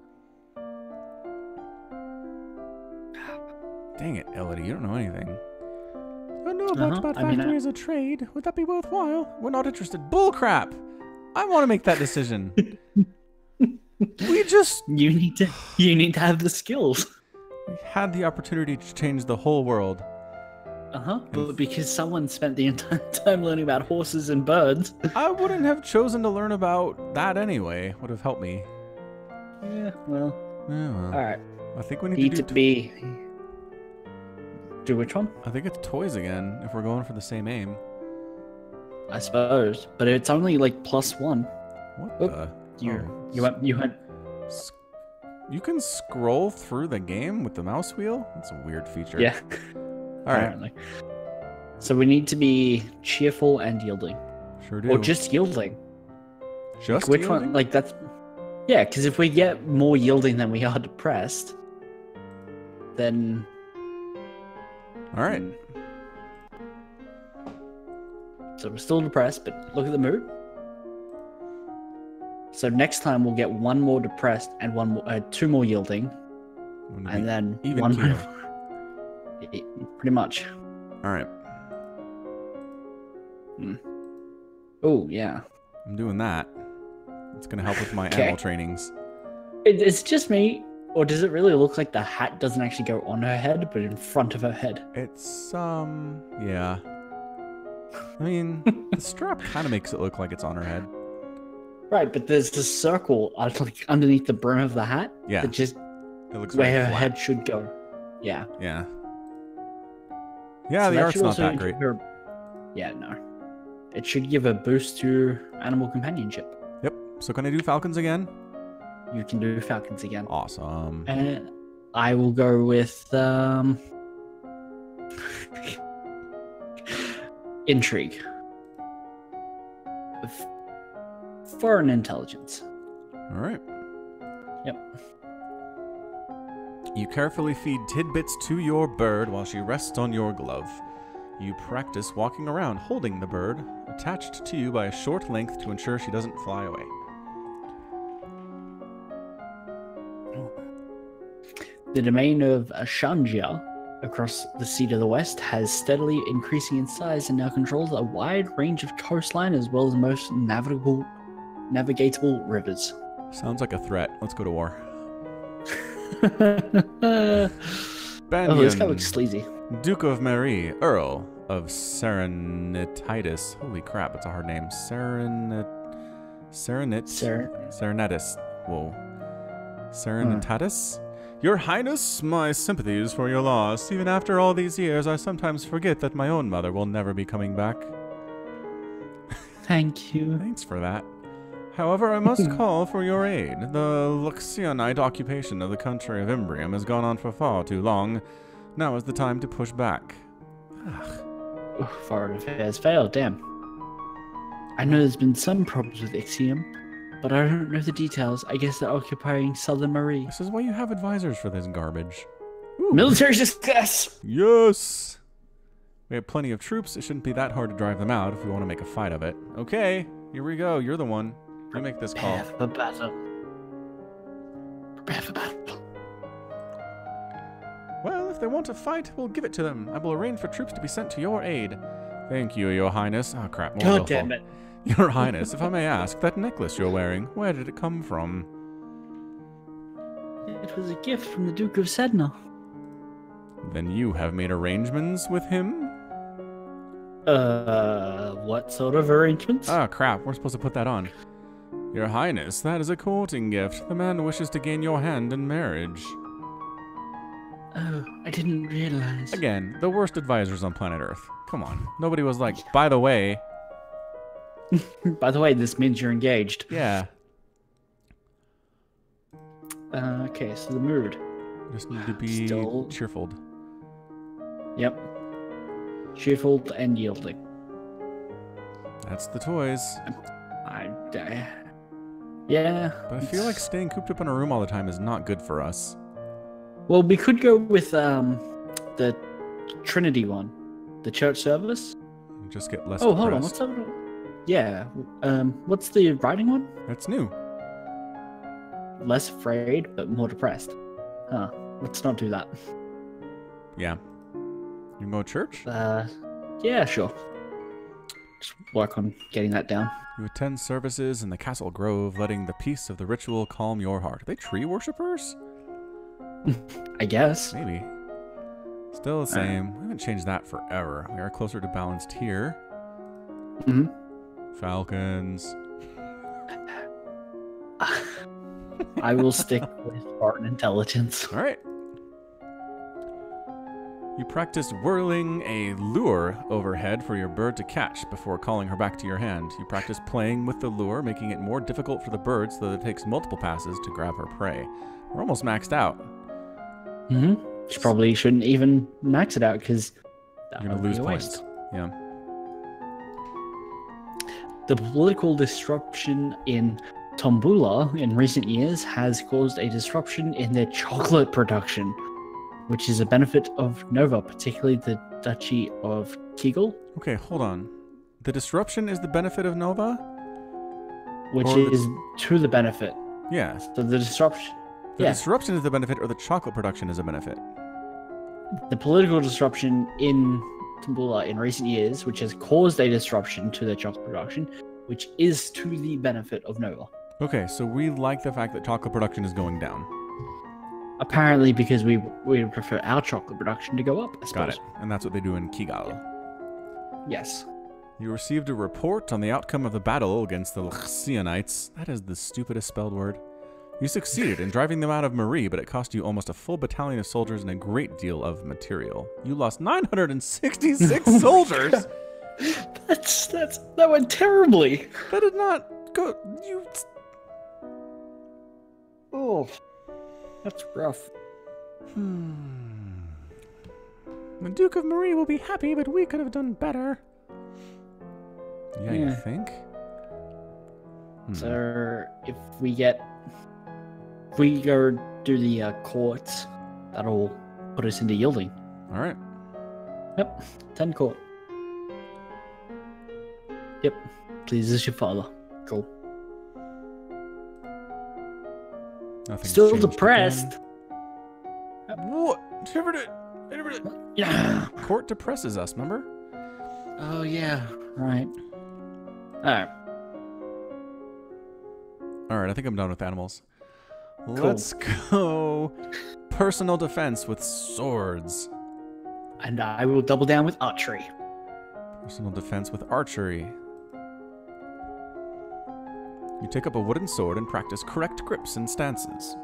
Dang it, Elodie, you don't know anything. I don't know much about factory as a trade. Would that be worthwhile? We're not interested. Bullcrap! I want to make that decision. We just... You need to have the skills. We had the opportunity to change the whole world. But because someone spent the entire time learning about horses and birds. I wouldn't have chosen to learn about that anyway. Would have helped me. Yeah, well. Alright. I think we need to do which one? I think it's toys again, if we're going for the same aim. I suppose. But it's only like +1. What the? You went. You can scroll through the game with the mouse wheel? That's a weird feature. Yeah. Apparently. So we need to be cheerful and yielding. Sure do. Or just yielding. Just which yielding? one? Like that's. Yeah, because if we get more yielding than we are depressed, then. All right. So we're still depressed, but look at the mood. So next time we'll get 1 more depressed and 2 more yielding, and then even 1 keel. more. Pretty much. All right. Oh yeah. I'm doing that. It's gonna help with my animal trainings. It's just me, or does it really look like the hat doesn't actually go on her head, but in front of her head? It's yeah. I mean, the strap kind of makes it look like it's on her head. Right, but there's this circle like underneath the brim of the hat. Yeah. That just it looks where her flat. head should go. Yeah. Yeah. Yeah, so the art's not that great. Yeah, no. It should give a boost to animal companionship. Yep. So can I do falcons again? You can do falcons again. Awesome. And I will go with intrigue. Foreign intelligence. All right. Yep. You carefully feed tidbits to your bird while she rests on your glove. You practice walking around holding the bird, attached to you by a short length to ensure she doesn't fly away. The domain of Shanjia across the sea to the west has steadily increasing in size and now controls a wide range of coastline as well as most navigatable rivers. Sounds like a threat. Let's go to war. Oh, this guy looks sleazy. Duke of Marie, Earl of Serenititis. Holy crap, it's a hard name. Serenitatis. Whoa. Serenitatis? Your Highness, my sympathies for your loss. Even after all these years, I sometimes forget that my own mother will never be coming back. Thank you. Thanks for that. However, I must call for your aid. The Luxionite occupation of the country of Imbrium has gone on for far too long. Now is the time to push back. Foreign affairs failed, damn. I know there's been some problems with Ixium, but I don't know the details. I guess they're occupying Southern Marie. This is why you have advisors for this garbage. Ooh. Military success! Yes! We have plenty of troops. It shouldn't be that hard to drive them out if we want to make a fight of it. Okay, here we go. You're the one. You make this call. Prepare for battle. Prepare for battle. Well, if they want to fight, we'll give it to them. I will arrange for troops to be sent to your aid. Thank you, Your Highness. Oh, crap. God damn it. Your Highness, if I may ask, that necklace you're wearing, where did it come from? It was a gift from the Duke of Sedna. Then you have made arrangements with him? What sort of arrangements? Oh, crap. We're supposed to put that on. Your Highness, that is a courting gift. The man wishes to gain your hand in marriage. Oh, I didn't realize. Again, the worst advisors on planet Earth. Come on. Nobody was like, by the way... By the way, this means you're engaged. Yeah. Okay, so the mood. Just need to be cheerful. Yep. Cheerful and yielding. That's the toys. Yeah. But I feel like staying cooped up in a room all the time is not good for us. Well, we could go with the Trinity one, the church service. You just get less Oh, depressed. hold on. What's that one? Yeah. What's the writing one? That's new. Less afraid, but more depressed. Huh. Let's not do that. Yeah. You can go to church? Yeah, sure. Just work on getting that down. You attend services in the castle grove, letting the peace of the ritual calm your heart. Are they tree worshippers? I guess. Maybe. Still the same. We haven't changed that forever. We are closer to balanced here. Mm-hmm. Falcons. I will stick with art and intelligence. All right. You practice whirling a lure overhead for your bird to catch before calling her back to your hand. You practice playing with the lure, making it more difficult for the bird so that it takes multiple passes to grab her prey. We're almost maxed out. Mm-hmm. You probably shouldn't even max it out because You're going to lose points. Yeah. The political disruption in Tombula in recent years has caused a disruption in their chocolate production, which is a benefit of Nova, particularly the Duchy of Kegel. Okay, hold on. The disruption is the benefit of Nova? Which Or is to the benefit. Yeah. So the disruption... The disruption is the benefit, or the chocolate production is a benefit? The political disruption in Tombula in recent years, which has caused a disruption to their chocolate production, which is to the benefit of Nova. Okay, so we like the fact that chocolate production is going down. Apparently because we prefer our chocolate production to go up, I suppose. Got it. And that's what they do in Kigal. Yes. You received a report on the outcome of the battle against the Lxianites. That is the stupidest spelled word. You succeeded in driving them out of Marie, but it cost you almost a full battalion of soldiers and a great deal of material. You lost 966 soldiers! That went terribly. That did not go... You... Oh, that's rough. The Duke of Marie will be happy, but we could have done better. Yeah, you think? So, if we go do the courts, that'll put us into yielding. All right. Yep, 10 court. Yep, pleases your father. Cool. Nothing's Still changed depressed. again. What? Yeah. Court depresses us, remember? Oh yeah. Right. Alright. Alright, I think I'm done with animals. Let's go personal defense with swords. And I will double down with archery. Personal defense with archery. You take up a wooden sword and practice correct grips and stances.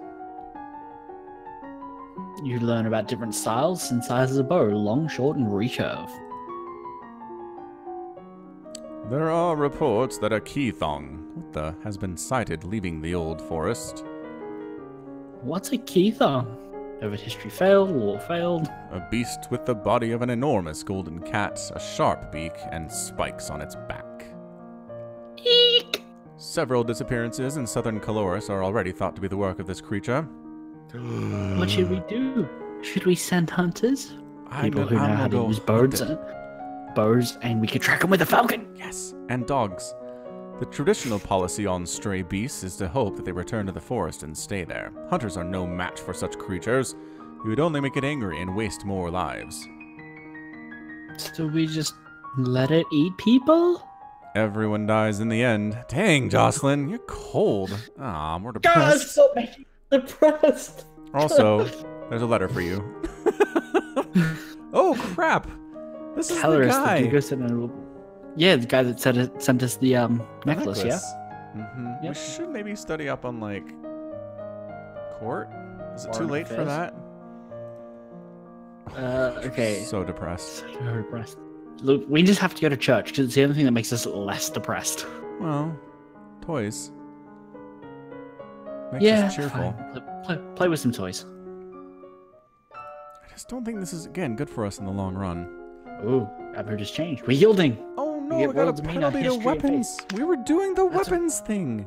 You learn about different styles and sizes of bow, long, short, and recurve. There are reports that a Keithong has been sighted leaving the old forest. What's a Keithong? Over history failed, war failed. A beast with the body of an enormous golden cat, a sharp beak, and spikes on its back. Eek! Several disappearances in southern Caloris are already thought to be the work of this creature. What should we do? Should we send hunters? People who know how to use bows, and we could track them with a falcon. Yes, and dogs. The traditional policy on stray beasts is to hope that they return to the forest and stay there. Hunters are no match for such creatures. You would only make it angry and waste more lives. So we just let it eat people? Everyone dies in the end. Dang, Jocelyn, you're cold. Ah, we're depressed. God, stop making me depressed. Also, there's a letter for you. Oh, crap. This is the guy. Yeah, the guy that sent us the necklace, yeah? Mm-hmm. Yep. We should maybe study up on, like, court? Is it too Foreign late for affairs. that? Okay. So depressed. So depressed. Look, we just have to go to church because it's the only thing that makes us less depressed. Well, toys. Makes Yeah, us cheerful. Play with some toys. I just don't think this is, again, good for us in the long run. Ooh, our mood has changed. We're yielding. Oh no, You we get got a royal demeanor, penalty to history, and weapons. faith. We were doing the That's weapons thing.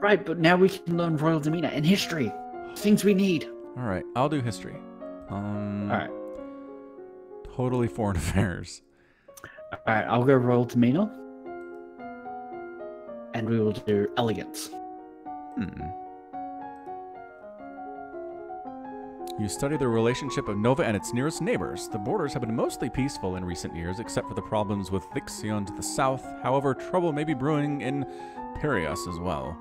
Right, but now we can learn royal demeanor and history. Things we need. All right, I'll do history. All right. Totally foreign affairs. All right, I'll go royal demeanor. And we will do elegance. You study the relationship of Nova and its nearest neighbors. The borders have been mostly peaceful in recent years, except for the problems with Ixion to the south. However, trouble may be brewing in Piraeus as well.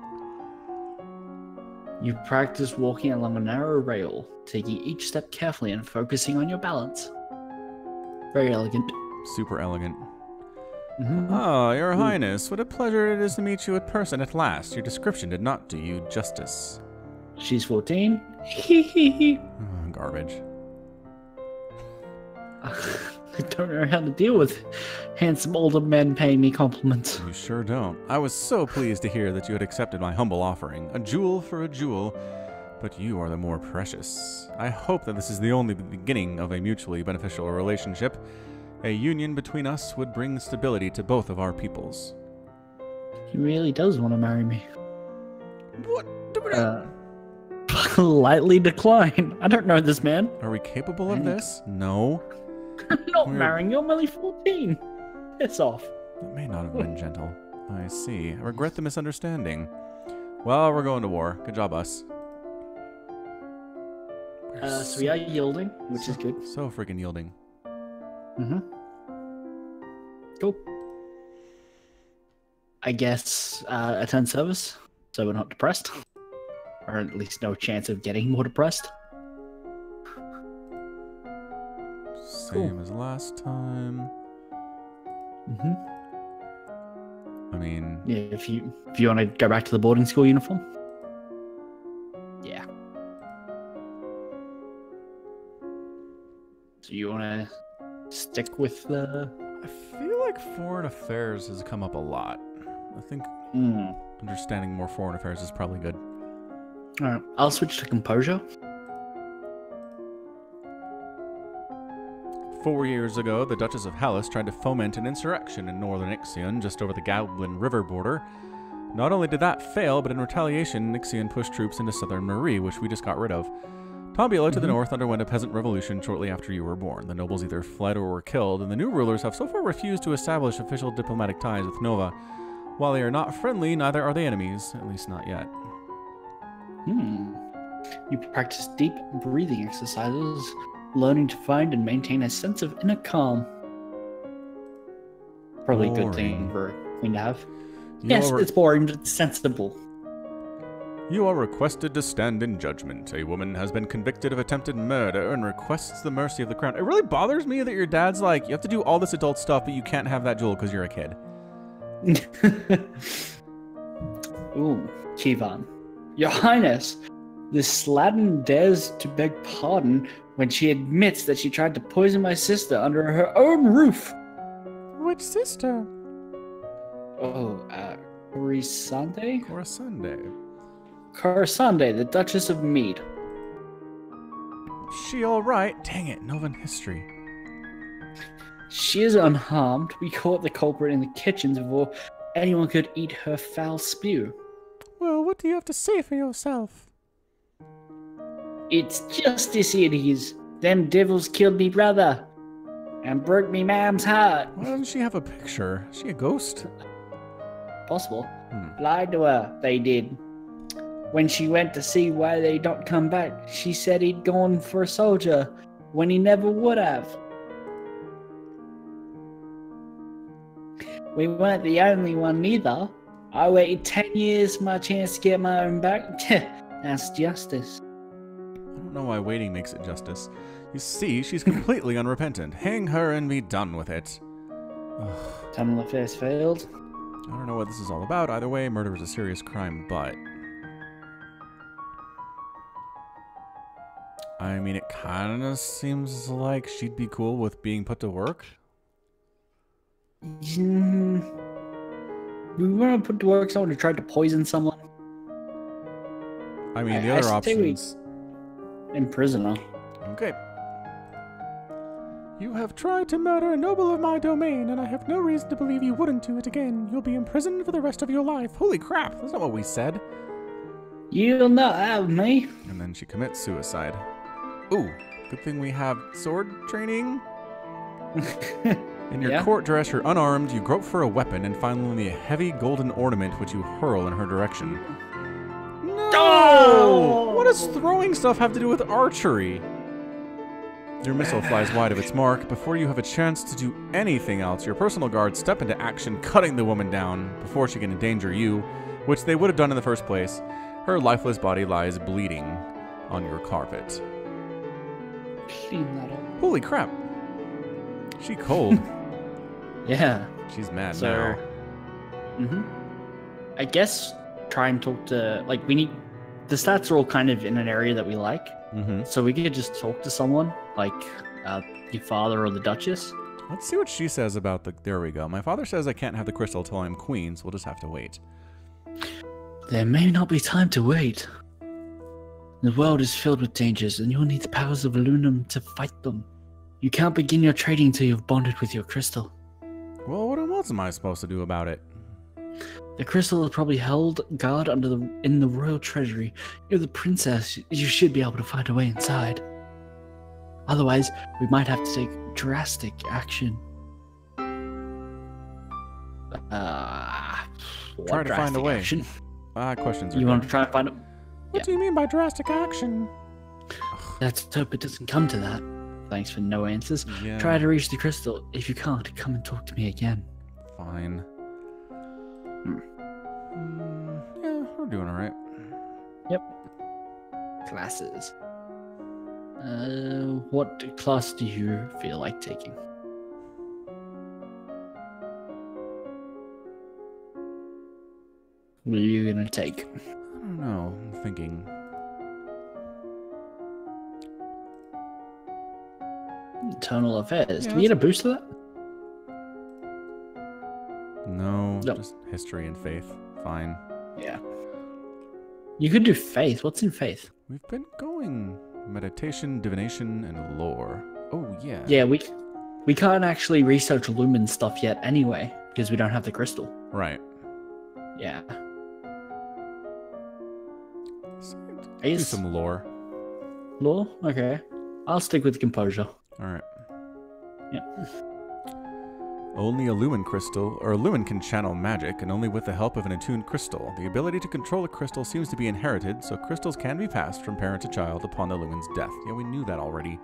You practice walking along a narrow rail, taking each step carefully and focusing on your balance. Very elegant. Super elegant. Mm-hmm. Ah, Your Highness, what a pleasure it is to meet you in person at last. Your description did not do you justice. She's 14. Hee. Garbage. I don't know how to deal with handsome older men paying me compliments. You sure don't. I was so pleased to hear that you had accepted my humble offering. A jewel for a jewel, but you are the more precious. I hope that this is the only beginning of a mutually beneficial relationship. A union between us would bring stability to both of our peoples. He really does want to marry me. What? Politely decline. I don't know this man. Are we capable of this? No. I'm not marrying you. I'm only 14. Piss off. That may not have been gentle. I see. I regret the misunderstanding. Well, we're going to war. Good job, us. So we are yielding, which is good. So freaking yielding. Mm-hmm. Cool. I guess attend service, so we're not depressed. Or at least no chance of getting more depressed. Same as last time. Mm-hmm. I mean... Yeah, if you want to go back to the boarding school uniform. Yeah. So you want to stick with the... I feel like foreign affairs has come up a lot. I think understanding more foreign affairs is probably good. Alright, I'll switch to composure. 4 years ago, the Duchess of Hellas tried to foment an insurrection in northern Ixion, just over the Goblin River border. Not only did that fail, but in retaliation, Ixion pushed troops into southern Marie, which we just got rid of. Tombula to the north underwent a peasant revolution shortly after you were born. The nobles either fled or were killed, and the new rulers have so far refused to establish official diplomatic ties with Nova. While they are not friendly, neither are they enemies, at least not yet. You practice deep breathing exercises, learning to find and maintain a sense of inner calm. Probably a good thing for a queen to have. Yes, it's boring, but it's sensible. You are requested to stand in judgment. A woman has been convicted of attempted murder and requests the mercy of the crown. It really bothers me that your dad's like, you have to do all this adult stuff, but you can't have that jewel because you're a kid. Ooh, Kivan. Your Highness, this slattern dares to beg pardon when she admits that she tried to poison my sister under her own roof. Which sister? Oh, Corisande? Corisande, the Duchess of Mead. She alright? Dang it, Novan history. She is unharmed. We caught the culprit in the kitchens before anyone could eat her foul spew. Well, what do you have to say for yourself? It's justice it is. Them devils killed me brother and broke me mam's heart. Why doesn't she have a picture? Is she a ghost? Possible. Lied to her, they did. When she went to see why they don't come back, she said he'd gone for a soldier when he never would have. We weren't the only one neither. I waited 10 years for my chance to get my own back. That's justice. I don't know why waiting makes it justice. You see, she's completely unrepentant. Hang her and be done with it. Tunnel affairs failed. I don't know what this is all about. Either way, murder is a serious crime, but... I mean, it kind of seems like she'd be cool with being put to work. We want to put to work someone who tried to poison someone. I mean, the other options... Imprison her. Okay. You have tried to murder a noble of my domain, and I have no reason to believe you wouldn't do it again. You'll be imprisoned for the rest of your life. Holy crap, that's not what we said. You'll not have me. And then she commits suicide. Ooh, good thing we have sword training. In your court dress, you're unarmed, you grope for a weapon, and find only a heavy golden ornament which you hurl in her direction. No! Oh! What does throwing stuff have to do with archery? Your missile flies wide of its mark. Before you have a chance to do anything else, your personal guards step into action, cutting the woman down before she can endanger you, which they would have done in the first place. Her lifeless body lies bleeding on your carpet. Clean that up. Holy crap. She cold. Yeah. She's mad now. I guess try and talk to, like, we need, the stats are all kind of in an area that we like. So we could just talk to someone, like your father or the Duchess. Let's see what she says about the, there we go. My father says I can't have the crystal till I'm queen, so we'll just have to wait. There may not be time to wait. The world is filled with dangers, and you'll need the powers of aluminum to fight them. You can't begin your trading till you've bonded with your crystal. Well, what else am I supposed to do about it? The crystal is probably held guard in the royal treasury. You're the princess. You should be able to find a way inside. Otherwise, we might have to take drastic action. Try to find a way. Questions are You want to try and find a... What do you mean by drastic action? Let's hope it doesn't come to that. Thanks for no answers. Yeah. Try to reach the crystal. If you can't, come and talk to me again. Fine. Yeah, we're doing alright. Yep. Classes. What class do you feel like taking? What are you gonna take? I don't know. I'm thinking. Internal affairs. Yeah, Do we get a boost to that? No, No. just history and faith. Fine. Yeah. You could do faith. What's in faith? We've been going meditation, divination, and lore. Oh, yeah. Yeah, we can't actually research lumen stuff yet anyway, because we don't have the crystal. Right. Yeah. Do some lore. Law? Okay. I'll stick with composure. Alright. Yep. Only a lumen crystal, or a lumen can channel magic, and only with the help of an attuned crystal. The ability to control a crystal seems to be inherited, so crystals can be passed from parent to child upon the lumen's death. Yeah, we knew that already.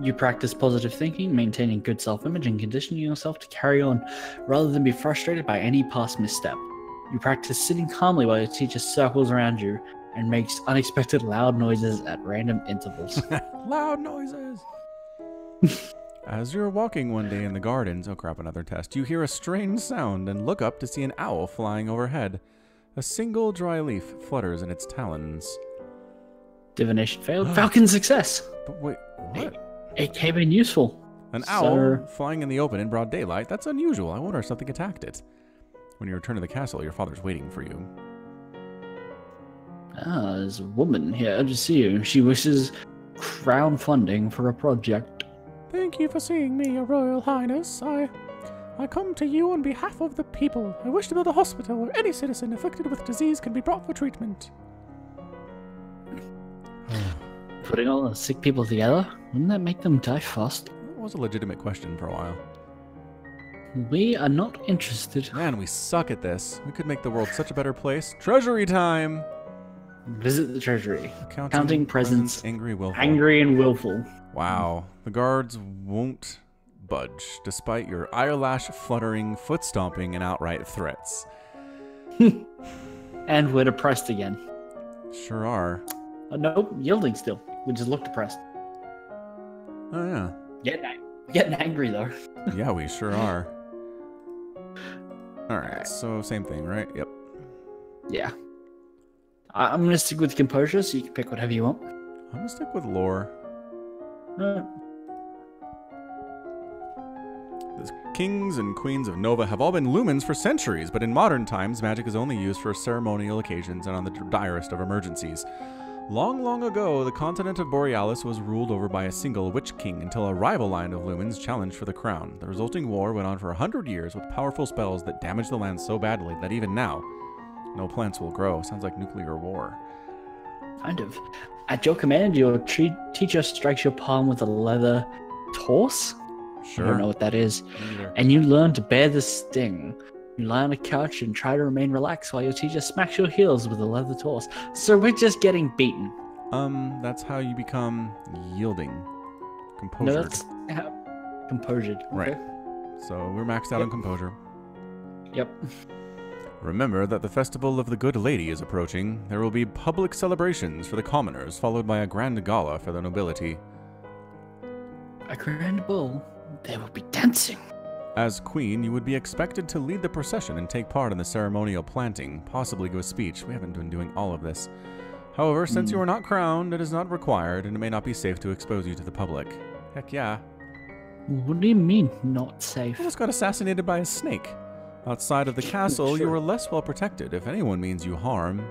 You practice positive thinking, maintaining good self-image, and conditioning yourself to carry on, rather than be frustrated by any past misstep. You practice sitting calmly while your teacher circles around you and makes unexpected loud noises at random intervals. Loud noises! As you're walking one day in the gardens, oh crap, another test, you hear a strange sound and look up to see an owl flying overhead. A single dry leaf flutters in its talons. Divination failed. Falcon success! But wait, what? It came in useful. An owl flying in the open in broad daylight? That's unusual. I wonder if something attacked it. When you return to the castle, your father's waiting for you. Ah, there's a woman here to see you. She wishes crown funding for a project. Thank you for seeing me, Your Royal Highness. I come to you on behalf of the people. I wish to build a hospital where any citizen afflicted with disease can be brought for treatment. Putting all the sick people together? Wouldn't that make them die fast? That was a legitimate question for a while. We are not interested. Man, we suck at this. We could make the world such a better place. Treasury time! Visit the treasury. Counting presents. Angry, willful. Angry and willful. Wow. The guards won't budge, despite your eyelash fluttering, foot stomping, and outright threats. And we're depressed again. Sure are. Nope, yielding still. We just look depressed. Oh, yeah. Getting angry, though. Yeah, we sure are. Alright, so same thing, right? Yep. Yeah. I'm going to stick with composure, so you can pick whatever you want. I'm gonna stick with lore. The kings and queens of Nova have all been lumens for centuries, but in modern times, magic is only used for ceremonial occasions and on the direst of emergencies. Long, long ago, the continent of Borealis was ruled over by a single witch king until a rival line of lumens challenged for the crown. The resulting war went on for 100 years with powerful spells that damaged the land so badly that even now, no plants will grow. Sounds like nuclear war. Kind of. At your command, your teacher strikes your palm with a leather torse. Sure. I don't know what that is. Neither. And you learn to bear the sting. You lie on a couch and try to remain relaxed while your teacher smacks your heels with a leather torse. So we're just getting beaten. That's how you become yielding. Composure. No, that's composure. Okay. Right. So we're maxed out on composure. Yep. Remember that the Festival of the Good Lady is approaching. There will be public celebrations for the commoners, followed by a grand gala for the nobility. A grand ball. There will be dancing. As queen, you would be expected to lead the procession and take part in the ceremonial planting, possibly give a speech. We haven't been doing all of this. However, since you are not crowned, it is not required, and it may not be safe to expose you to the public. Heck yeah. What do you mean, not safe? Almost got assassinated by a snake. Outside of the castle, you are less well protected. If anyone means you harm,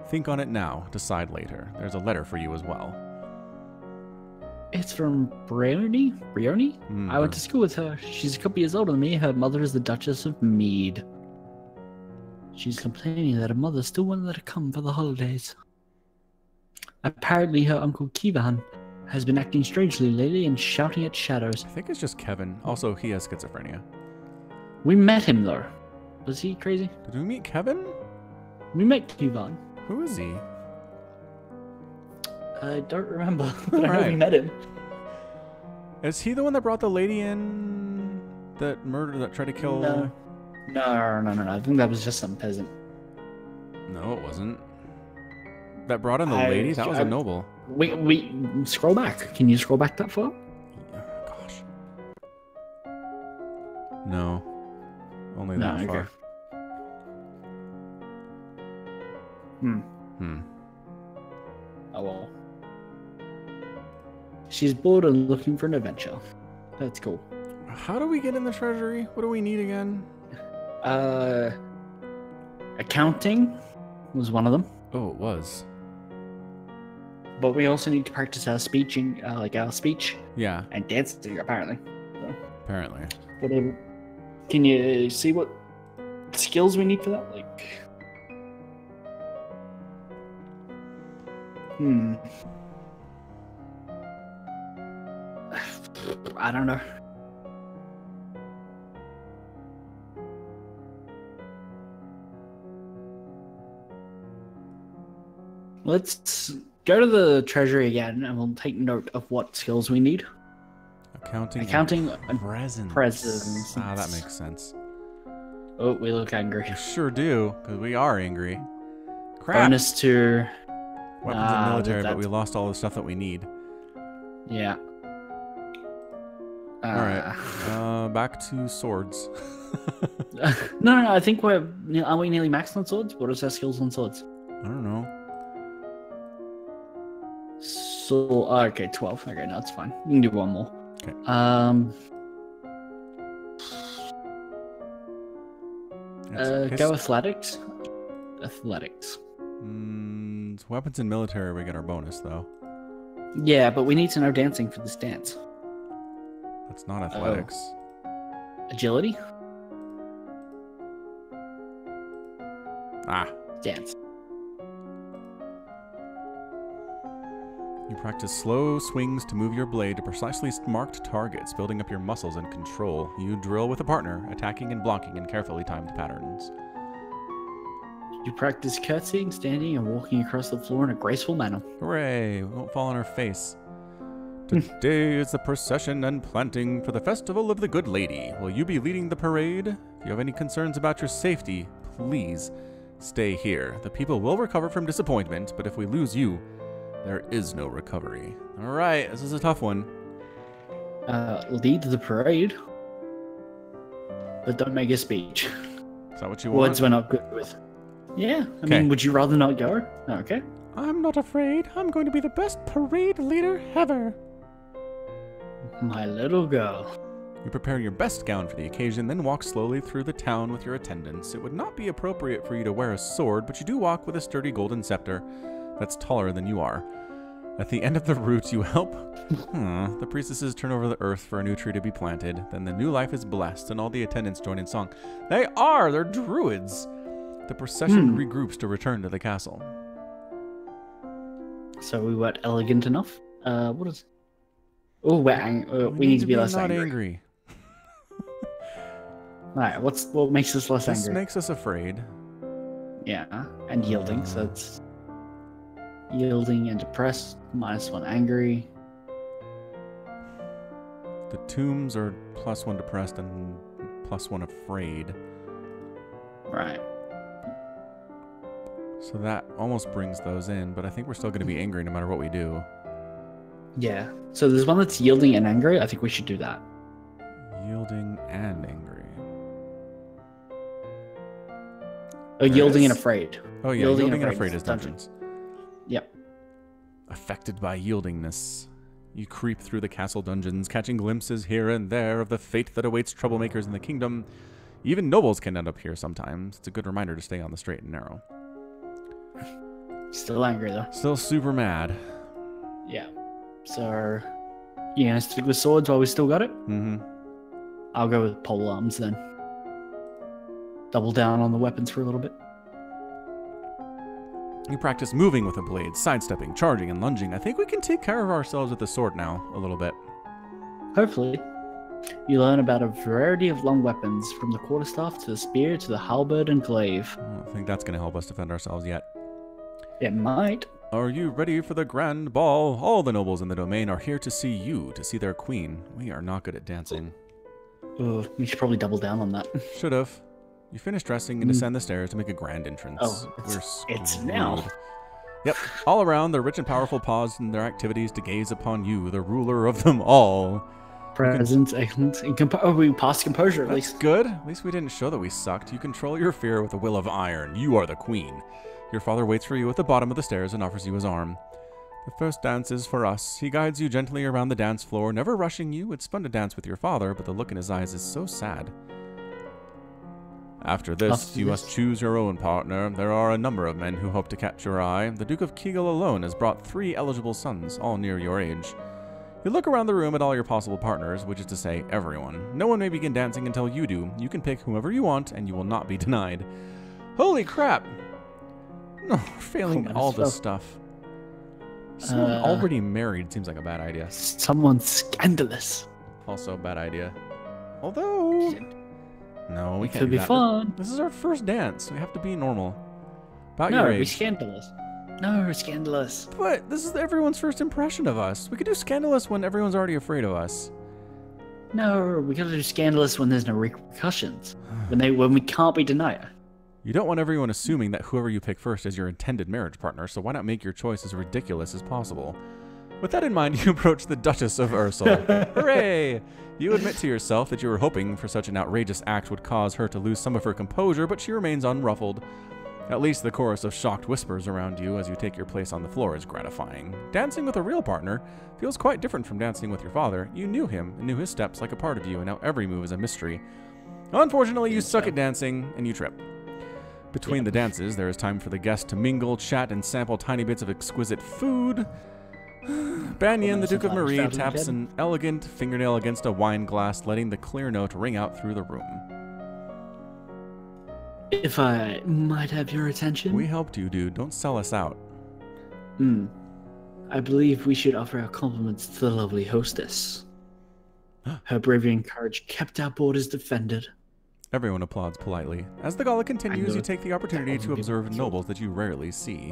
think on it now, decide later. There's a letter for you as well. It's from Brioni? I went to school with her. She's a couple years older than me. Her mother is the Duchess of Mead. She's complaining that her mother still won't let her come for the holidays. Apparently her uncle Kivan has been acting strangely lately and shouting at shadows. I think it's just Kevin. Also, he has schizophrenia. We met him though. Was he crazy? Did we meet Kevin? We met Kivan. Who is he? I don't remember, but I know we met him. Is he the one that brought the lady in that tried to kill? No. I think that was just some peasant. No, it wasn't. That brought in the lady? That was a noble. We scroll back. Can you scroll back that far? Gosh. No. Only No, that far. okay. Oh well. She's bored and looking for an adventure. That's cool. How do we get in the treasury? What do we need again? Accounting was one of them. Oh, it was. But we also need to practice our speeching, our speech Yeah, and dancing, apparently. So, apparently. whatever. Can you see what skills we need for that? Like, I don't know. Let's go to the treasury again, and we'll take note of what skills we need. Accounting and presence. Ah, that makes sense. Oh, we look angry. We sure do, because we are angry. Crap. Bonus to Weapons and military, but we lost all the stuff that we need. yeah. Alright, back to swords. No. I think are we nearly maxed on swords? What is our skills on swords? I don't know. So okay, 12. Okay, no, it's fine. We can do one more. Okay. Go athletics. Athletics. It's weapons and military, we get our bonus though. Yeah, but we need to know dancing for this dance. That's not athletics. Agility. Ah. Dance. You practice slow swings to move your blade to precisely marked targets, building up your muscles and control. You drill with a partner, attacking and blocking in carefully timed patterns. You practice curtsying, standing, and walking across the floor in a graceful manner. Hooray! We won't fall on our face. Today is the procession and planting for the Festival of the Good Lady. Will you be leading the parade? If you have any concerns about your safety, please stay here. The people will recover from disappointment, but if we lose you, there is no recovery. Alright, this is a tough one. Lead the parade, but don't make a speech. Is that what you want? Words we're not good with. Yeah, I mean, would you rather not go? Okay. I'm not afraid. I'm going to be the best parade leader ever. My little girl. You prepare your best gown for the occasion, then walk slowly through the town with your attendants. It would not be appropriate for you to wear a sword, but you do walk with a sturdy golden scepter. that's taller than you are. At the end of the route, you help the priestesses turn over the earth for a new tree to be planted. Then the new life is blessed, and all the attendants join in song. They are! They're druids! The procession regroups to return to the castle. So we weren't elegant enough? What is... Oh, we need to be less angry. Alright, what makes us less angry? This makes us afraid. Yeah, and yielding, so it's... Yielding and depressed, -1 angry. The tombs are +1 depressed and +1 afraid. Right. So that almost brings those in, but I think we're still going to be angry no matter what we do. Yeah. So there's one that's yielding and angry. I think we should do that. Yielding and angry. Oh, yielding and afraid. Oh yeah, yielding and afraid is dungeons. Yep. Affected by yieldingness, you creep through the castle dungeons, catching glimpses here and there of the fate that awaits troublemakers in the kingdom. Even nobles can end up here sometimes. It's a good reminder to stay on the straight and narrow. Still angry, though. Still super mad. Yeah. So, you gonna stick with swords while we still got it? Mm-hmm. I'll go with pole arms then. Double down on the weapons for a little bit. You practice moving with a blade, sidestepping, charging, and lunging. I think we can take care of ourselves with the sword now, a little bit. Hopefully. You learn about a variety of long weapons, from the quarterstaff to the spear to the halberd and glaive. I don't think that's going to help us defend ourselves yet. It might. Are you ready for the grand ball? All the nobles in the domain are here to see you, to see their queen. We are not good at dancing. Oh, we should probably double down on that. Should have. You finish dressing and descend the stairs to make a grand entrance. Oh, it's now. Yep. All around, the rich and powerful pause in their activities to gaze upon you, the ruler of them all. Presence and we passed composure at That's least. Good. At least we didn't show that we sucked. You control your fear with a will of iron. You are the queen. Your father waits for you at the bottom of the stairs and offers you his arm. The first dance is for us. He guides you gently around the dance floor, never rushing you. It's fun to dance with your father, but the look in his eyes is so sad. After this, you must choose your own partner. There are a number of men who hope to catch your eye. The Duke of Kegel alone has brought 3 eligible sons, all near your age. You look around the room at all your possible partners, which is to say, everyone. No one may begin dancing until you do. You can pick whomever you want, and you will not be denied. Holy crap! No, failing all this stuff. Someone already married seems like a bad idea. Someone scandalous. Also a bad idea. Although... No, we can't could do be that. fun. This is our first dance. We have to be normal. About No, your be age. scandalous. No, scandalous. But this is everyone's first impression of us. We could do scandalous when everyone's already afraid of us. No, we gotta do scandalous when there's no repercussions. when we can't be denied. You don't want everyone assuming that whoever you pick first is your intended marriage partner, so why not make your choice as ridiculous as possible? With that in mind, you approach the Duchess of Ursel. Hooray! You admit to yourself that you were hoping for such an outrageous act would cause her to lose some of her composure, but she remains unruffled. At least the chorus of shocked whispers around you as you take your place on the floor is gratifying. Dancing with a real partner feels quite different from dancing with your father. You knew him and knew his steps like a part of you, and now every move is a mystery. Unfortunately, you suck at dancing, and you trip. Between the dances, there is time for the guests to mingle, chat, and sample tiny bits of exquisite food. Banyan, the Duke of Marie, taps an elegant fingernail against a wine glass, letting the clear note ring out through the room. If I might have your attention? We helped you, dude. Don't sell us out. I believe we should offer our compliments to the lovely hostess. Her bravery and courage kept our borders defended. Everyone applauds politely. As the gala continues, you take the opportunity to observe nobles that you rarely see.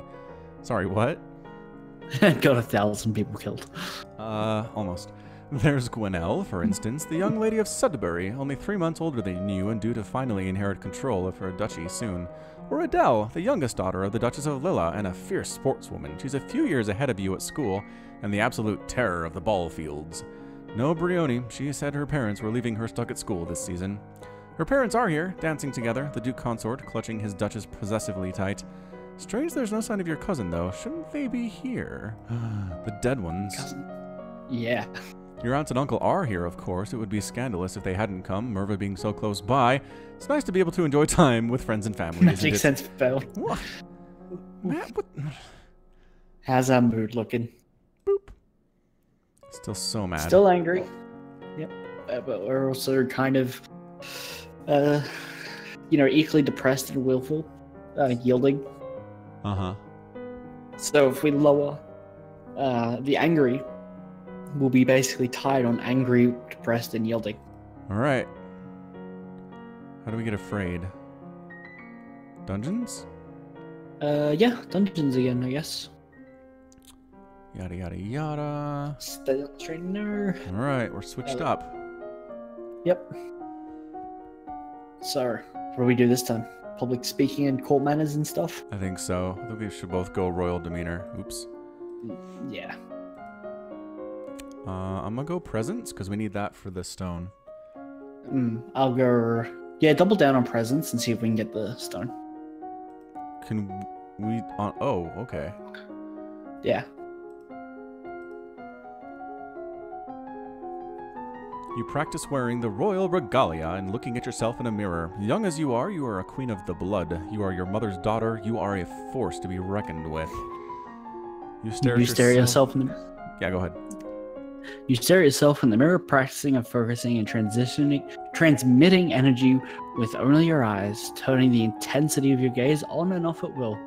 Sorry, what? Got 1,000 people killed. Almost. There's Gwenelle, for instance, the young lady of Sudbury, only 3 months older than you and due to finally inherit control of her duchy soon. Or Adele, the youngest daughter of the Duchess of Lilla and a fierce sportswoman. She's a few years ahead of you at school and the absolute terror of the ball fields. No Brioni, she said her parents were leaving her stuck at school this season. Her parents are here, dancing together, the Duke Consort clutching his Duchess possessively tight. Strange there's no sign of your cousin, though. Shouldn't they be here? The dead ones. Cousin. Yeah. Your aunt and uncle are here, of course. It would be scandalous if they hadn't come, Merva being so close by. It's nice to be able to enjoy time with friends and family. Magic sense failed. What? Matt, what? How's our mood looking? Boop. Still so mad. Still angry. Yep. But we're also kind of, equally depressed and willful, yielding. Uh-huh. So if we lower the angry, we'll be basically tied on angry, depressed, and yielding. All right. How do we get afraid? Dungeons? Yeah, dungeons again, I guess. Yada, yada, yada. Stay on the trainer. All right, we're switched up. Yep. So, what do we do this time? Public speaking and court manners and stuff? I think so. I think we should both go royal demeanor. Oops. Yeah. I'm gonna go presence because we need that for the stone. I'll go... Yeah, double down on presence and see if we can get the stone. Can we... oh, okay. Yeah. You practice wearing the royal regalia and looking at yourself in a mirror. Young as you are a queen of the blood. You are your mother's daughter. You are a force to be reckoned with. You stare at yourself in the... Yeah, go ahead. You stare at yourself in the mirror, practicing and focusing and transmitting energy with only your eyes, turning the intensity of your gaze on and off at will.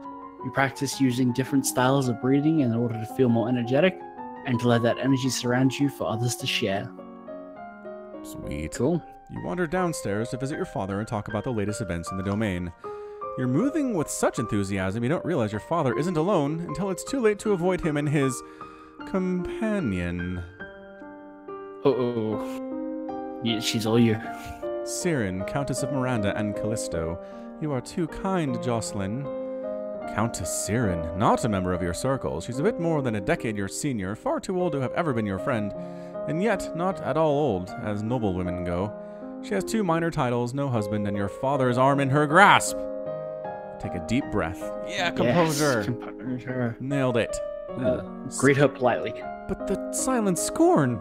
You practice using different styles of breathing in order to feel more energetic and to let that energy surround you for others to share. Sweet. Cool. You wander downstairs to visit your father and talk about the latest events in the domain. You're moving with such enthusiasm you don't realize your father isn't alone until it's too late to avoid him and his companion. Uh-oh. Yeah, she's all you. Siren, Countess of Miranda and Callisto. You are too kind, Jocelyn. Countess Siren, not a member of your circle. She's a bit more than a decade your senior, far too old to have ever been your friend, and yet not at all old, as noble women go. She has 2 minor titles, no husband, and your father's arm in her grasp. Take a deep breath. Yeah, composure. Yes, composure. Nailed it. Greet her politely. But the silent scorn.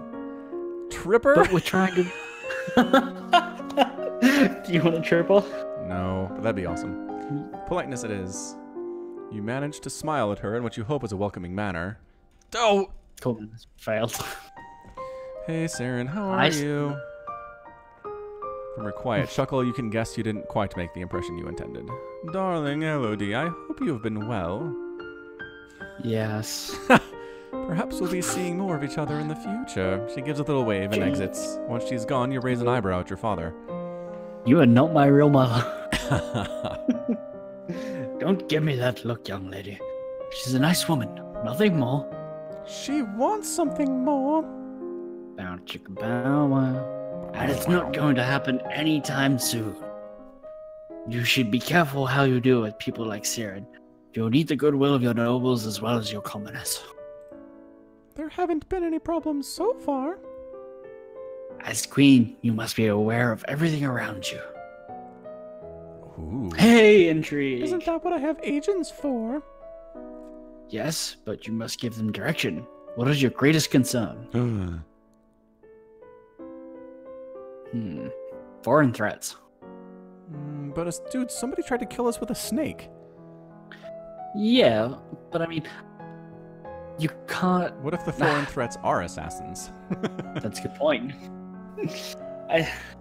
Tripper? But we're trying to... Do you want a tripper? No, but that'd be awesome. Politeness it is. You manage to smile at her in what you hope is a welcoming manner. Oh! Cool. Failed. Hey, Siren, how are you? From her quiet chuckle, you can guess you didn't quite make the impression you intended. Darling Elodie, I hope you have been well. Yes. Perhaps we'll be seeing more of each other in the future. She gives a little wave and exits. Once she's gone, you raise an eyebrow at your father. You are not my real mother. Don't give me that look, young lady. She's a nice woman. Nothing more. She wants something more. Bow chicka bow wow. And it's not going to happen anytime soon. You should be careful how you deal with people like Siren. You'll need the goodwill of your nobles as well as your commoners. There haven't been any problems so far. As queen, you must be aware of everything around you. Ooh. Hey, intrigue! Isn't that what I have agents for? Yes, but you must give them direction. What is your greatest concern? Foreign threats. But, dude, somebody tried to kill us with a snake. Yeah, but I mean, you can't... What if the foreign threats are assassins? That's a good point.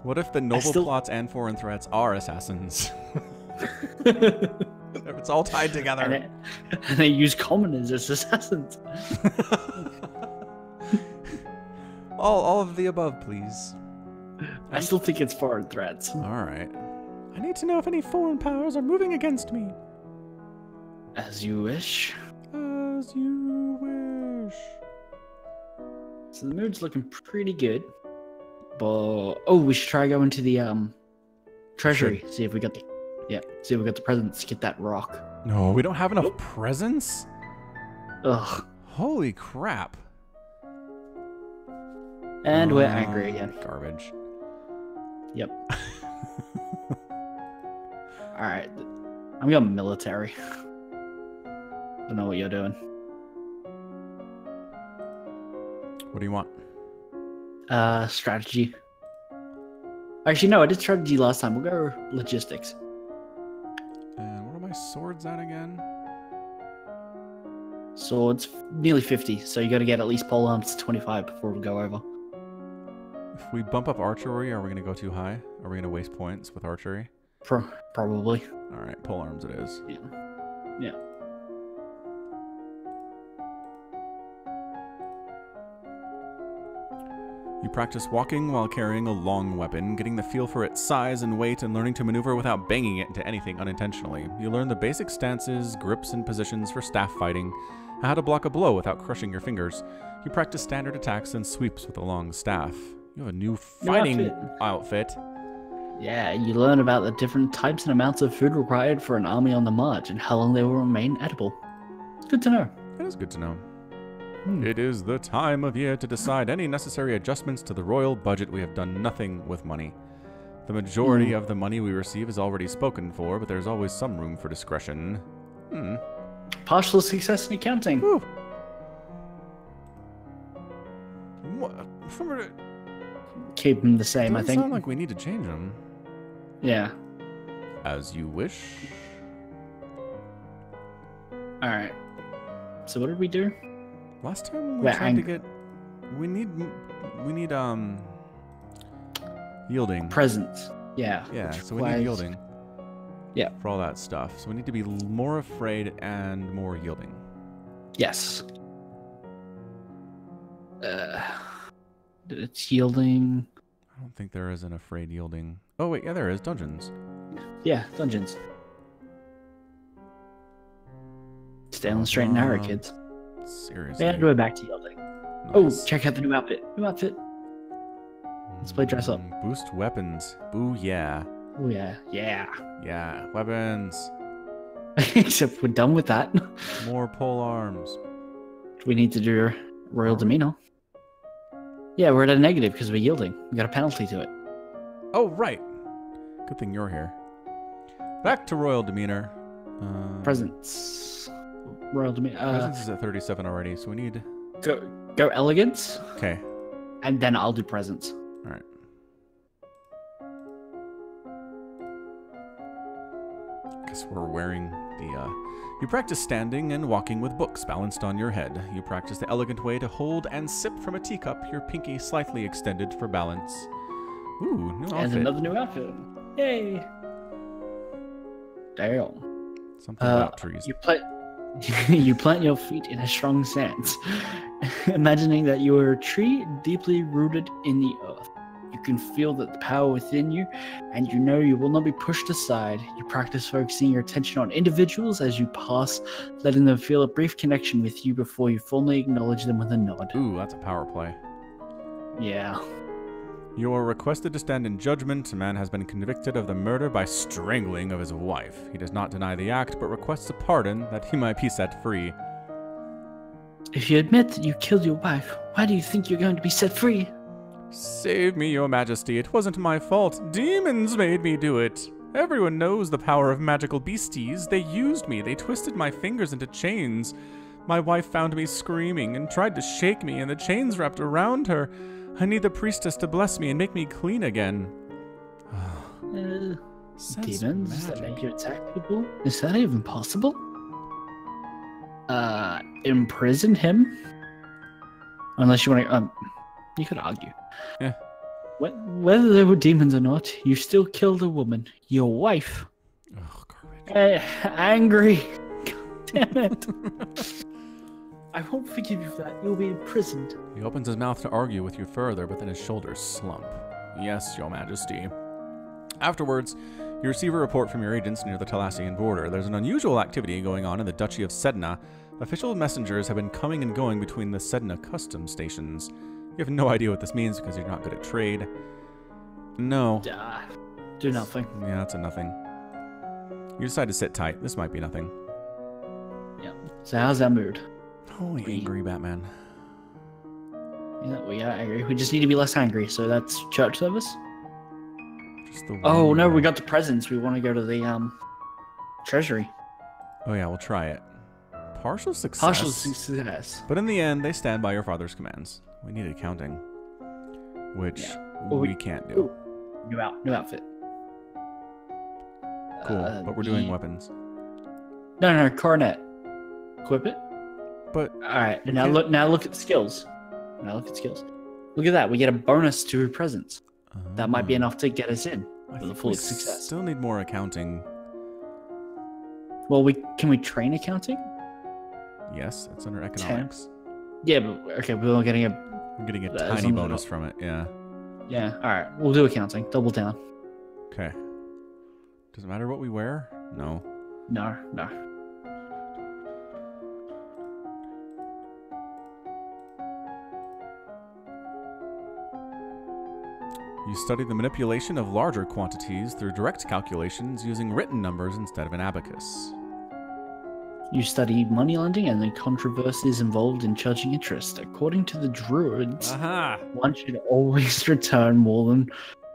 What if the noble plots and foreign threats are assassins? It's all tied together. And they use commoners as assassins. all of the above, please. I still think it's foreign threats. All right. I need to know if any foreign powers are moving against me. As you wish. As you wish. So the mood's looking pretty good. But we should try going to the treasury. See if we got the presents to get that rock. No, we don't have enough presents? Ugh. Holy crap. And we're angry again. Garbage. Yep. Alright. I'm going military. Don't know what you're doing. What do you want? Strategy. Actually, no, I did strategy last time. We'll go logistics. And what are my swords at again? Swords, nearly 50. So you got to get at least pole arms to 25 before we go over. If we bump up archery, are we going to go too high? Are we going to waste points with archery? Probably. All right, pole arms it is. Yeah. Yeah. You practice walking while carrying a long weapon, getting the feel for its size and weight, and learning to maneuver without banging it into anything unintentionally. You learn the basic stances, grips, and positions for staff fighting, and how to block a blow without crushing your fingers. You practice standard attacks and sweeps with a long staff. You have a new fighting outfit. Yeah, you learn about the different types and amounts of food required for an army on the march and how long they will remain edible. Good to know. It is good to know. It is the time of year to decide any necessary adjustments to the royal budget. We have done nothing with money. The majority of the money we receive is already spoken for, but there's always some room for discretion. Partial success in accounting. Whew. Keep them the same, I Doesn't think. sound like we need to change them. Yeah. As you wish. Alright. So what did we do? Last time we tried to get... We need yielding. Presents. Yeah. Yeah, so we need yielding. Yeah. For all that stuff. So we need to be more afraid and more yielding. Yes. It's yielding. I don't think there is an afraid yielding. Oh wait, yeah, there is. Dungeons. Yeah, dungeons. Stay on the straight and narrow, kids. Seriously. Yeah, go back to yielding. Nice. Oh, check out the new outfit. New outfit. Let's play dress up. Boost weapons. Boo yeah. Oh yeah. Yeah. Yeah. Weapons. Except we're done with that. More pole arms. We need to do royal demeanor. Yeah, we're at a negative because we're yielding. We got a penalty to it. Oh, right. Good thing you're here. Back to royal demeanor. Presents. Royal demeanor. Presence is at 37 already, so we need... Go elegance. Okay. And then I'll do presents. All right. Guess we're wearing the... You practice standing and walking with books balanced on your head. You practice the elegant way to hold and sip from a teacup, your pinky slightly extended for balance. Ooh, new outfit. And another new outfit. Yay! Damn. Something about trees. You plant your feet in a strong stance, imagining that you are a tree deeply rooted in the earth. You can feel that the power within you, and you know you will not be pushed aside. You practice focusing your attention on individuals as you pass, letting them feel a brief connection with you before you formally acknowledge them with a nod. Ooh, that's a power play. Yeah. You are requested to stand in judgment. A man has been convicted of the murder by strangling of his wife. He does not deny the act, but requests a pardon that he might be set free. If you admit that you killed your wife, why do you think you're going to be set free? Save me, your majesty. It wasn't my fault. Demons made me do it. Everyone knows the power of magical beasties. They used me. They twisted my fingers into chains. My wife found me screaming and tried to shake me, and the chains wrapped around her. I need the priestess to bless me and make me clean again. Demons that make you attack people? Is that even possible? Imprison him? Unless you want to, you could argue. Yeah. Whether they were demons or not, you still killed a woman. Your wife. Oh, garbage. Angry. God damn it. I won't forgive you for that. You'll be imprisoned. He opens his mouth to argue with you further, but then his shoulders slump. Yes, your majesty. Afterwards, you receive a report from your agents near the Talassian border. There's an unusual activity going on in the Duchy of Sedna. Official messengers have been coming and going between the Sedna custom stations. You have no idea what this means because you're not good at trade. No. Do nothing. Yeah, that's a nothing. You decide to sit tight. This might be nothing. Yeah. So how's that mood? Holy angry Batman. Yeah, we are angry. We just need to be less angry. So that's church service. Just the Oh no, we got the presents. We want to go to the treasury. Oh yeah, we'll try it. Partial success. Partial success. But in the end, they stand by your father's commands. We need accounting, which we can't do. Ooh, new outfit. Cool, but we're doing weapons. No, coronet. Equip it. But All right, and now look at skills. Now look at skills. Look at that. We get a bonus to presence. That might be enough to get us in I with a think full we success. still need more accounting. Well, can we train accounting? Yes, it's under economics. Yeah, but okay, we're getting a I'm getting a As tiny long as bonus from it. Yeah. yeah. All right, we'll do accounting. Double down. Okay. Does it matter what we wear? No. No. You study the manipulation of larger quantities through direct calculations using written numbers instead of an abacus. You study money lending and the controversies involved in charging interest. According to the druids, Aha! one should always return more than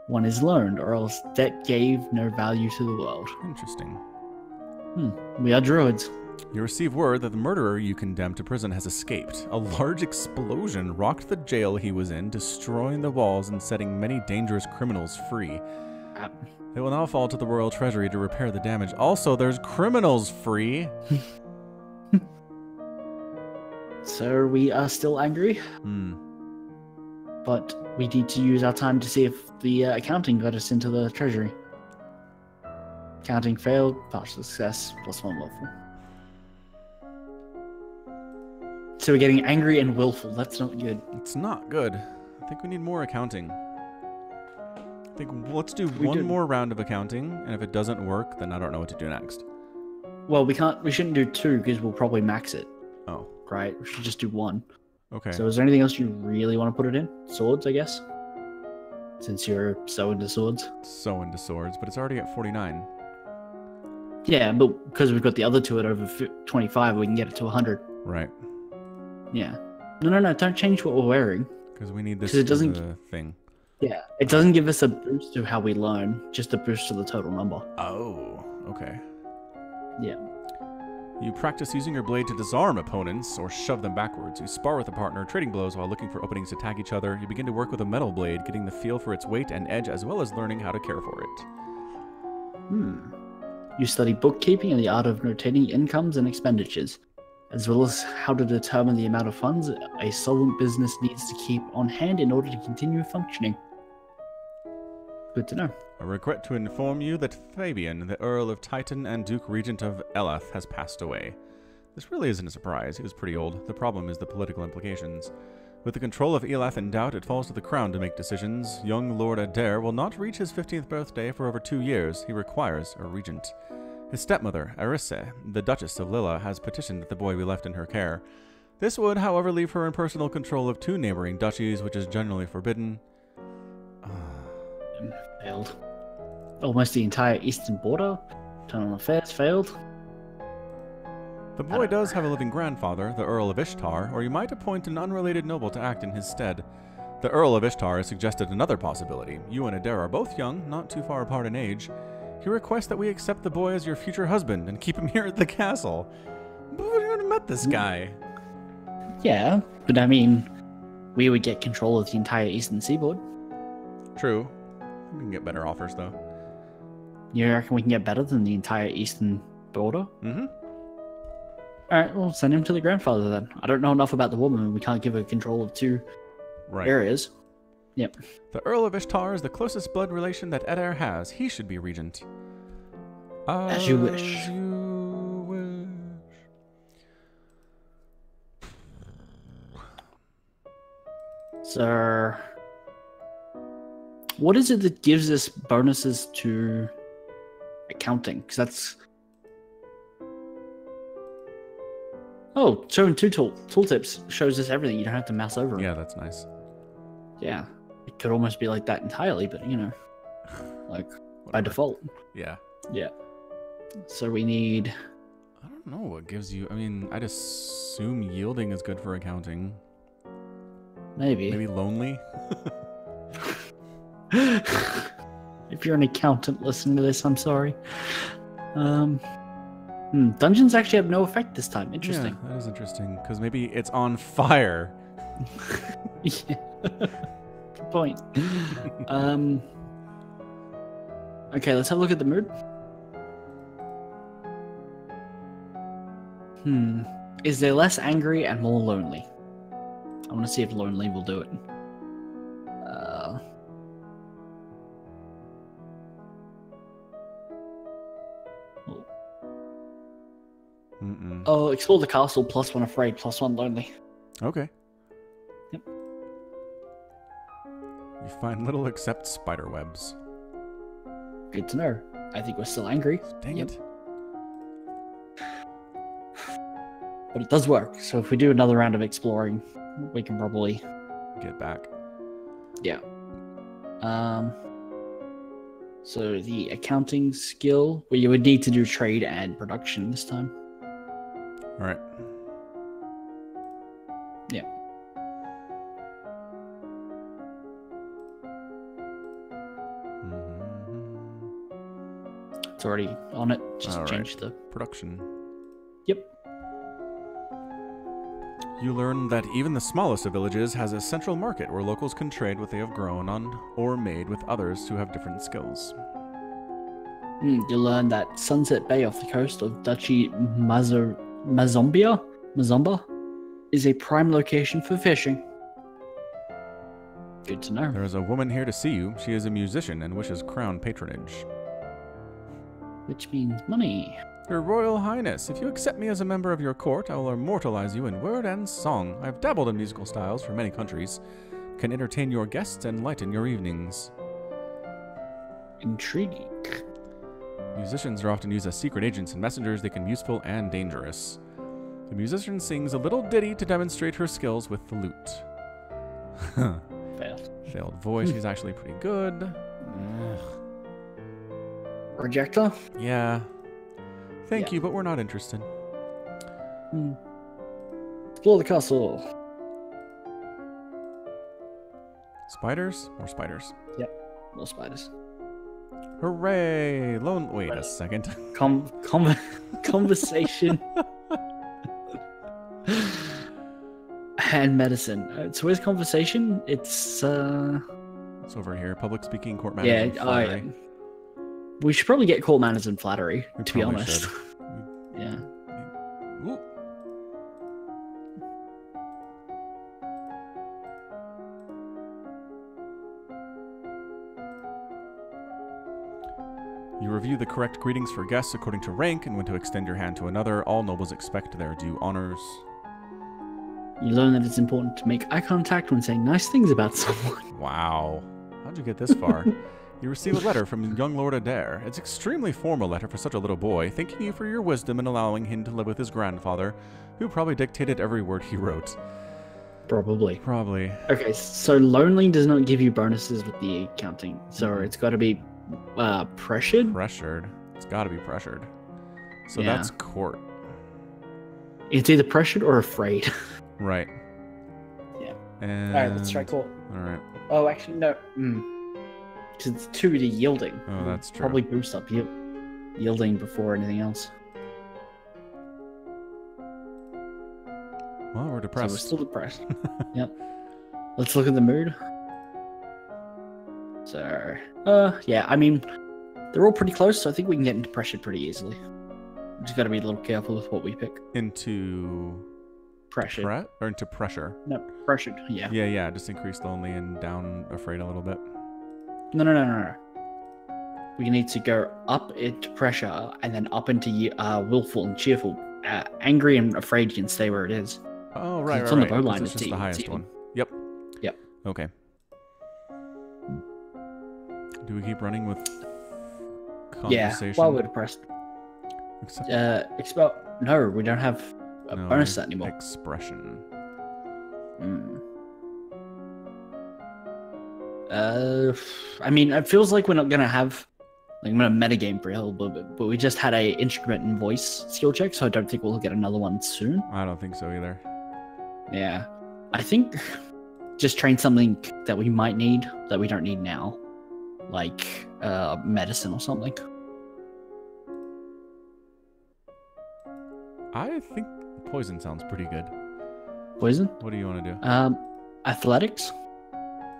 one is loaned, or else debt gave no value to the world. Interesting. We are druids. You receive word that the murderer you condemned to prison has escaped. A large explosion rocked the jail he was in, destroying the walls and setting many dangerous criminals free. It will now fall to the Royal Treasury to repair the damage. Also, there's criminals free. So we are still angry, but we need to use our time to see if the accounting got us into the treasury. Accounting failed, partial success, +1 willful. So we're getting angry and willful. That's not good. It's not good. I think we need more accounting. I think let's do one more round of accounting, and if it doesn't work, then I don't know what to do next. Well, we shouldn't do 2 because we'll probably max it. Oh. Right? We should just do 1. Okay. So is there anything else you really want to put it in? Swords, I guess? Since you're so into swords. So into swords, but it's already at 49. Yeah, but because we've got the other 2 at over 25, we can get it to 100. Right. Yeah. No, don't change what we're wearing. Because we need this 'Cause it doesn't- as a thing. Yeah, it doesn't give us a boost to how we learn, just a boost to the total number. Oh, okay. Yeah. You practice using your blade to disarm opponents or shove them backwards. You spar with a partner, trading blows while looking for openings to tag each other. You begin to work with a metal blade, getting the feel for its weight and edge, as well as learning how to care for it. You study bookkeeping and the art of notating incomes and expenditures, as well as how to determine the amount of funds a solvent business needs to keep on hand in order to continue functioning. Good to know. I regret to inform you that Fabian, the Earl of Titan and Duke Regent of Elath, has passed away. This really isn't a surprise. He was pretty old. The problem is the political implications. With the control of Elath in doubt, it falls to the crown to make decisions. Young Lord Adair will not reach his 15th birthday for over 2 years. He requires a regent. His stepmother, Arisse, the Duchess of Lilla, has petitioned that the boy be left in her care. This would, however, leave her in personal control of 2 neighboring duchies, which is generally forbidden. Failed. Almost the entire eastern border. Internal affairs failed. The boy does have a living grandfather, the Earl of Ishtar, or you might appoint an unrelated noble to act in his stead. The Earl of Ishtar has suggested another possibility. You and Adair are both young, not too far apart in age. He requests that we accept the boy as your future husband and keep him here at the castle. But we haven't met this guy. Yeah, but I mean, we would get control of the entire eastern seaboard. True. We can get better offers, though. You reckon we can get better than the entire eastern border? Mm-hmm. Alright, well, send him to the grandfather then. I don't know enough about the woman. We can't give her control of 2 areas. Yep. The Earl of Ishtar is the closest blood relation that Adair has. He should be regent. As you wish. As you wish. So, what is it that gives us bonuses to accounting? Because that's... Oh, showing 2 tooltips shows us everything. You don't have to mouse over 'em. Yeah, that's nice. Yeah. It could almost be like that entirely, but, you know, like, by default. Yeah. Yeah. So we need... I don't know what gives you... I mean, I'd assume yielding is good for accounting. Maybe. Maybe lonely? If you're an accountant listening to this, I'm sorry. Dungeons actually have no effect this time. Interesting. Yeah, that is interesting, because maybe it's on fire. Yeah. Good point. Okay, let's have a look at the mood. Is there less angry and more lonely? I want to see if lonely will do it. Oh, explore the castle, +1 afraid, +1 lonely. Okay. Yep. You find little except spider webs. Good to know. I think we're still angry. Dang it. But it does work, so if we do another round of exploring, we can probably Get back. Yeah. So the accounting skill, well, you would need to do trade and production this time. All right. Yeah. It's already on it. Just All change right. the Production. Yep. You learn that even the smallest of villages has a central market where locals can trade what they have grown on or made with others who have different skills. You learn that Sunset Bay off the coast of Duchy Mazomba is a prime location for fishing. Good to know. There is a woman here to see you. She is a musician and wishes crown patronage. Which means money. Your Royal Highness, if you accept me as a member of your court, I will immortalize you in word and song. I have dabbled in musical styles for many countries, can entertain your guests and lighten your evenings. Intriguing. Musicians are often used as secret agents and messengers. They can be useful and dangerous. The musician sings a little ditty to demonstrate her skills with the lute. Failed. Failed voice. She's actually pretty good. Projector? Yeah. Thank Yeah. you, but we're not interested. Explore the castle. Spiders? More spiders. More spiders. Hooray! Wait a second. Conversation. And medicine. So where's conversation? It's It's over here. Public speaking, court yeah. management, flattery. We should probably get court manners and flattery. We To be probably honest. should. Yeah. Ooh. You review the correct greetings for guests according to rank and when to extend your hand to another. All nobles expect their due honors. You learn that it's important to make eye contact when saying nice things about someone. Wow. How'd you get this far? You receive a letter from young Lord Adair. It's extremely formal letter for such a little boy, thanking you for your wisdom in allowing him to live with his grandfather, who probably dictated every word he wrote. Probably. Probably. Okay, so lonely does not give you bonuses with the accounting. So it's got to be pressured. Pressured. It's gotta be pressured. So Yeah. that's court. It's either pressured or afraid. Right. Yeah. And... Alright, let's try court. Alright. Oh, actually, no. Because it's 2 to yielding. Oh, that's true. Probably boost up yielding before anything else. Well, we're So depressed. we're still depressed. Yep. Let's look at the mood. So, yeah, I mean, they're all pretty close, so I think we can get into pressured pretty easily. Just got to be a little careful with what we pick. Into... Pressured. Or into pressure. No, pressured, yeah. Yeah, just increase lonely and down afraid a little bit. No. We need to go up into pressure and then up into willful and cheerful. Angry and afraid can stay where it is. Oh, right, It's right, on the right. 'cause bowline, It's just it's the highest even. one. Yep. Yep. Okay. Do we keep running with Yeah, conversation? while we're depressed. Except No, we don't have a no, bonus set anymore. Expression. I mean, it feels like we're not gonna have like I'm gonna metagame for a little bit, but we just had a instrument and voice skill check, so I don't think we'll get another one soon. I don't think so either. Yeah, I think just train something that we might need that we don't need now, like medicine or something. I think poison sounds pretty good. Poison? What do you want to do? Athletics.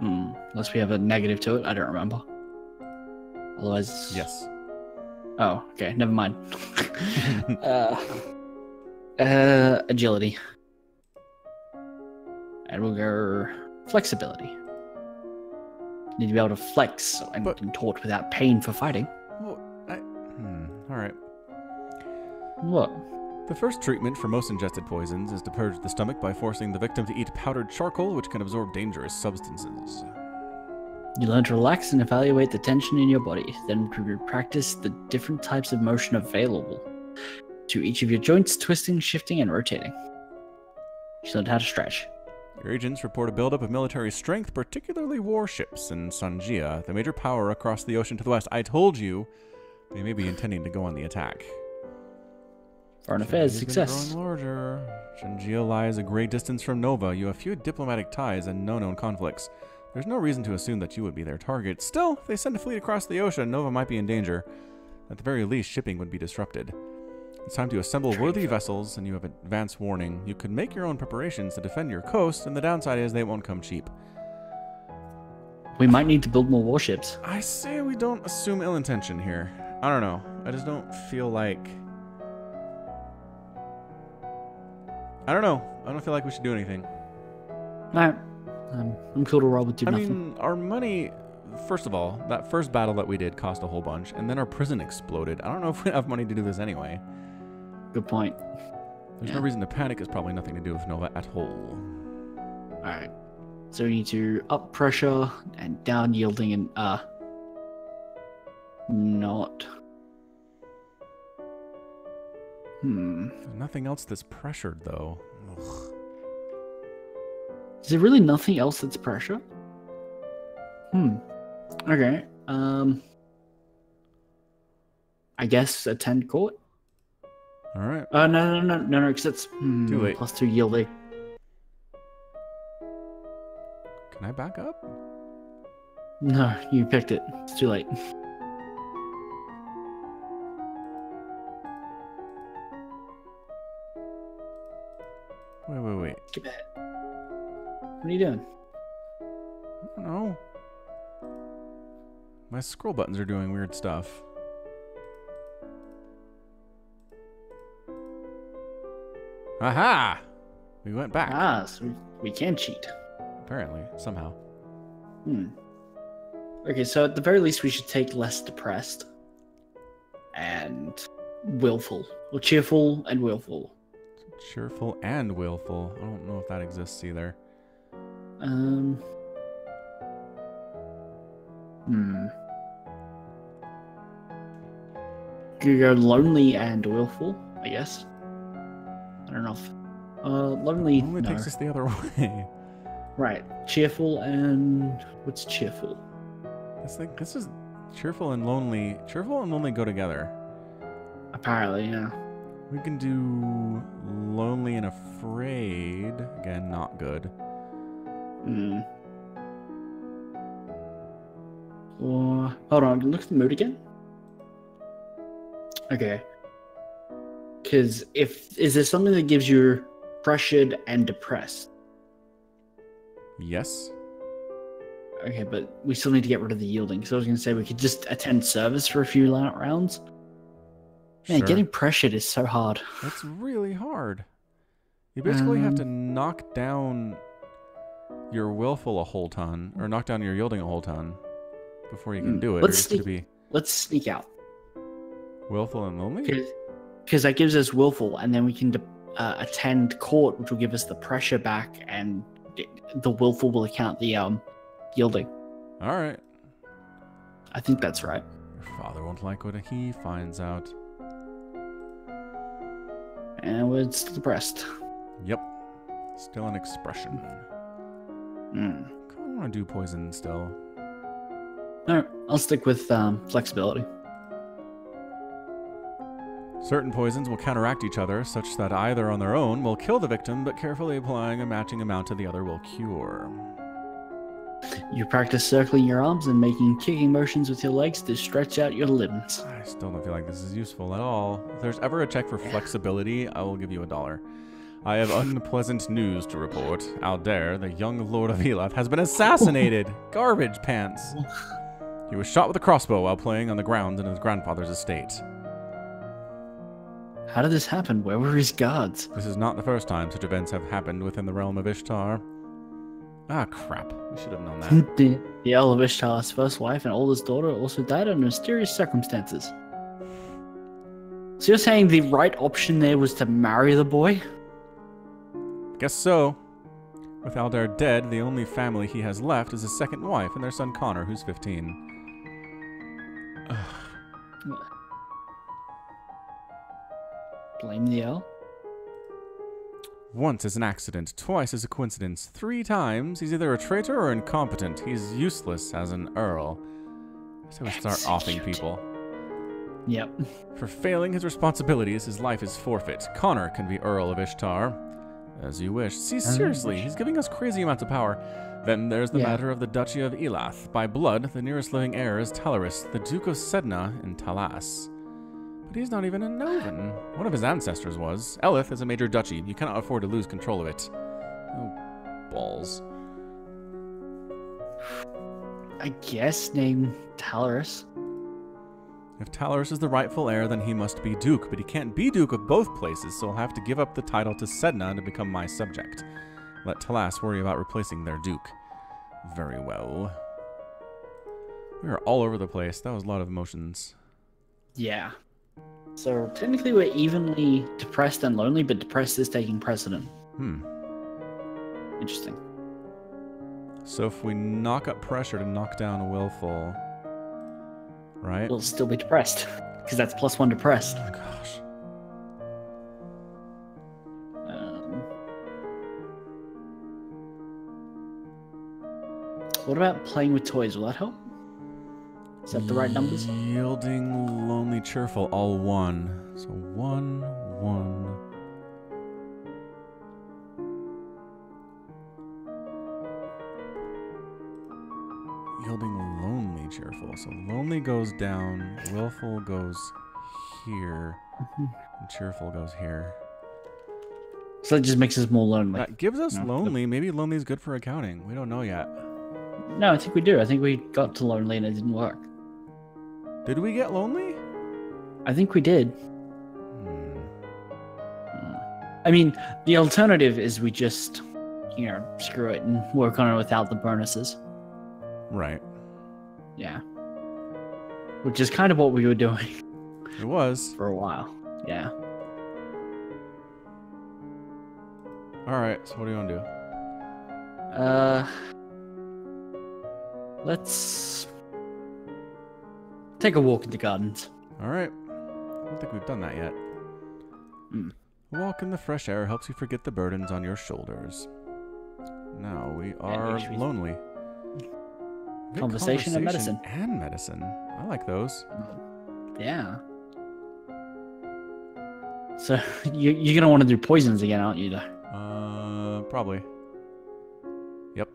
Unless we have a negative to it, I don't remember. Otherwise, Yes. Oh, okay, never mind. Agility. And we'll go flexibility. Need to be able to flex and contort without pain for fighting. Well, all right. What? The first treatment for most ingested poisons is to purge the stomach by forcing the victim to eat powdered charcoal, which can absorb dangerous substances. You learn to relax and evaluate the tension in your body. Then practice the different types of motion available to each of your joints, twisting, shifting, and rotating. You learn how to stretch. Your agents report a buildup of military strength, particularly warships in Sanjia, the major power across the ocean to the west. I told you they may be intending to go on the attack. Foreign affairs, success. Growing larger. Sanjia lies a great distance from Nova. You have few diplomatic ties and no known conflicts. There's no reason to assume that you would be their target. Still, if they send a fleet across the ocean, Nova might be in danger. At the very least, shipping would be disrupted. It's time to assemble worthy vessels, and you have advance warning. You could make your own preparations to defend your coast, and the downside is they won't come cheap. We might need to build more warships. I say we don't assume ill intention here. I don't know. I just don't feel like... I don't know. I don't feel like we should do anything. Alright. I'm cool to roll with nothing. I mean, our money... First of all, that first battle that we did cost a whole bunch, and then our prison exploded. I don't know if we have money to do this anyway. Good point. There's no reason to panic. It's probably nothing to do with Nova at all. Alright. So we need to up pressure and down yielding and not. There's nothing else that's pressured though. Ugh. Is there really nothing else that's pressure? Okay. I guess attend court. All right. No, because that's Too late. +2 yielding. Can I back up? No, you picked it. It's too late. Wait. Skip ahead. What are you doing? I don't know. My scroll buttons are doing weird stuff. Aha! We went back. Ah, so we can cheat. Apparently, somehow. Okay, so at the very least we should take less depressed. And willful. Or cheerful and willful. Cheerful and willful. I don't know if that exists either. You go lonely and willful, I guess. I don't know if... lonely, Only no. takes us the other way. Right. Cheerful and... What's cheerful? This is... Cheerful and lonely... Cheerful and lonely go together. Apparently, yeah. We can do lonely and afraid. Again, not good. Or... Hold on, look at the mood again. Okay. Because is there something that gives you pressured and depressed? Yes. Okay, but we still need to get rid of the yielding. So I was going to say we could just attend service for a few rounds. Man, Sure. getting pressured is so hard. That's really hard. You basically have to knock down your willful a whole ton, or knock down your yielding a whole ton, before you can do it. Let's Let's sneak out. willful and lonely? Because that gives us willful, and then we can attend court, which will give us the pressure back, and the willful will account the yielding. All right. I think that's right. Your father won't like what he finds out. And we're still depressed. Yep. Still an expression. I want to do poison still. No, I'll stick with flexibility. Certain poisons will counteract each other, such that either on their own will kill the victim, but carefully applying a matching amount to the other will cure. You practice circling your arms and making kicking motions with your legs to stretch out your limbs. I still don't feel like this is useful at all. If there's ever a check for flexibility, I will give you $1. I have unpleasant news to report. Aldair, the young lord of Elath, has been assassinated! Garbage pants! He was shot with a crossbow while playing on the grounds in his grandfather's estate. How did this happen? Where were his guards? This is not the first time such events have happened within the realm of Ishtar. Ah, crap. We should have known that. The Earl of Ishtar's first wife and oldest daughter also died under mysterious circumstances. So you're saying the right option there was to marry the boy? Guess so. With Aldair dead, the only family he has left is his second wife and their son Connor, who's 15. Blame the Earl? Once is an accident, twice is a coincidence, 3 times he's either a traitor or incompetent. He's useless as an earl. So we start offing people. Yep. For failing his responsibilities, his life is forfeit. Connor can be Earl of Ishtar. As you wish. See, seriously, he's giving us crazy amounts of power. Then there's the matter of the Duchy of Elath. By blood, the nearest living heir is Talaris, the Duke of Sedna in Talas. But he's not even a Novan. One of his ancestors was. Elith is a major duchy. You cannot afford to lose control of it. Oh, balls. I guess name Talaris. If Talaris is the rightful heir, then he must be Duke, but he can't be Duke of both places, so he'll have to give up the title to Sedna to become my subject. Let Talas worry about replacing their Duke. Very well. We are all over the place. That was a lot of emotions. Yeah. So technically we're evenly depressed and lonely, but depressed is taking precedent. Interesting. So if we knock up pressure to knock down willful, right? We'll still be depressed, because that's +1 depressed. Oh gosh. What about playing with toys? Will that help? Is that the right numbers? Yielding, lonely, cheerful, all 1. So 1, 1. Yielding, lonely, cheerful. So lonely goes down, willful goes here, and cheerful goes here. So that just makes us more lonely. That gives us lonely. Maybe lonely is good for accounting. We don't know yet. No, I think we do. I think we got to lonely and it didn't work. Did we get lonely? I think we did. I mean, the alternative is we just, screw it and work on it without the bonuses. Right. Yeah. Which is kind of what we were doing. It was. For a while. Yeah. Alright, so what do you want to do? Let's take a walk in the gardens. Alright. I don't think we've done that yet. A walk in the fresh air helps you forget the burdens on your shoulders. Now we are lonely. Conversation and medicine. And medicine. I like those. Yeah. So you're gonna want to do poisons again, aren't you? Though. Probably. Yep.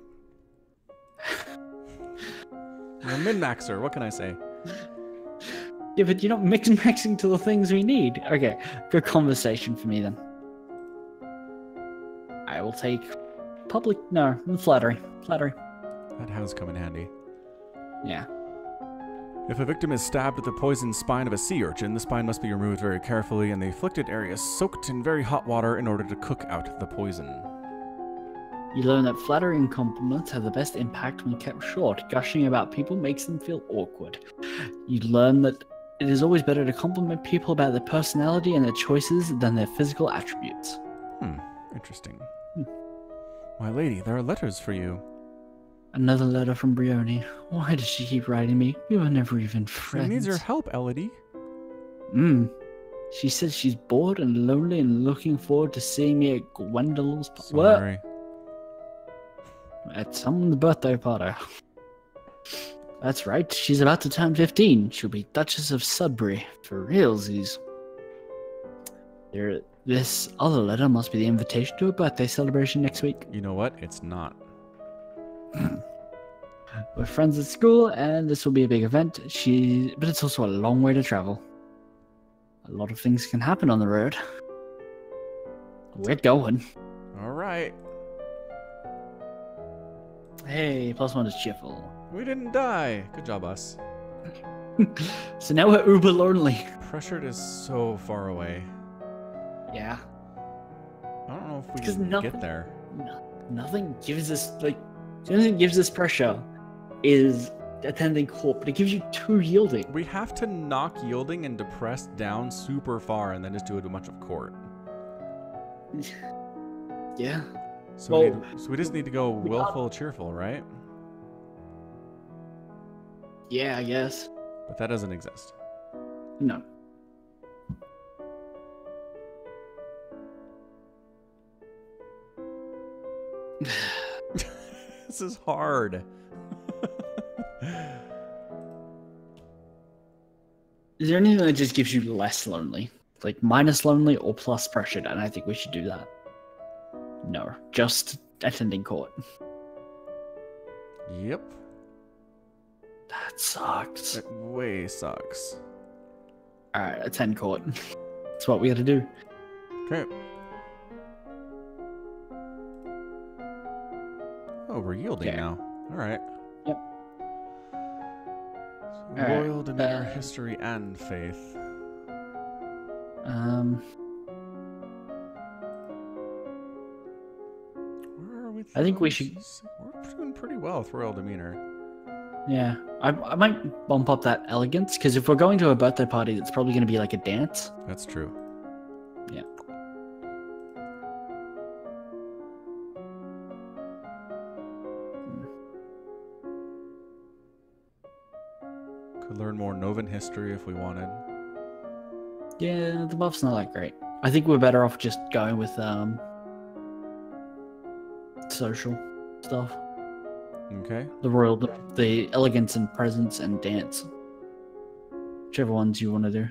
I'm a min-maxer. What can I say? Yeah, but you're not mixing to the things we need. Okay, good conversation for me then. I will take flattery. Flattery. That has come in handy. Yeah. If a victim is stabbed with the poisoned spine of a sea urchin, the spine must be removed very carefully and the afflicted area soaked in very hot water in order to cook out the poison. You learn that flattery and compliments have the best impact when kept short. Gushing about people makes them feel awkward. You learn that it is always better to compliment people about their personality and their choices than their physical attributes. Interesting. My lady, there are letters for you. Another letter from Brioni. Why does she keep writing me? We were never even friends. She needs your help, Elodie. She says she's bored and lonely and looking forward to seeing me at Gwendolyn's Sorry. At someone's birthday party. That's right, she's about to turn 15. She'll be Duchess of Sudbury. For realsies. This other letter must be the invitation to a birthday celebration next week. You know what? It's not. We're friends at school, and this will be a big event. But it's also a long way to travel. A lot of things can happen on the road. We're going. Alright. Hey, +1 is cheerful. We didn't die. Good job, us. So now we're uber lonely. Pressured is so far away. Yeah. I don't know if we Because can nothing- get there. Nothing gives us like the only thing that gives us pressure is attending court, but it gives you 2 yielding. We have to knock yielding and depress down super far and then just do a bunch of court. Yeah. So, Well, we just need to go willful, cheerful, right? Yeah, I guess. But that doesn't exist. No. This is hard. Is there anything that just gives you less lonely? Like minus lonely or plus pressured? And I think we should do that. No, just attending court. Yep. That sucks. It way sucks. Alright, attend court. That's what we gotta do. Okay. Oh, we're yielding Okay. now. Alright. Yep. So, Alright, royal demeanor, history, and faith. Where are we? I think we throwing should- this? We're doing pretty well with royal demeanor. Yeah, I might bump up that elegance because if we're going to a birthday party, it's probably going to be like a dance. That's true. Yeah. Could learn more Novan history if we wanted. Yeah, the buff's not that great. I think we're better off just going with social stuff. Okay. The elegance and presence and dance. Whichever ones you want to do.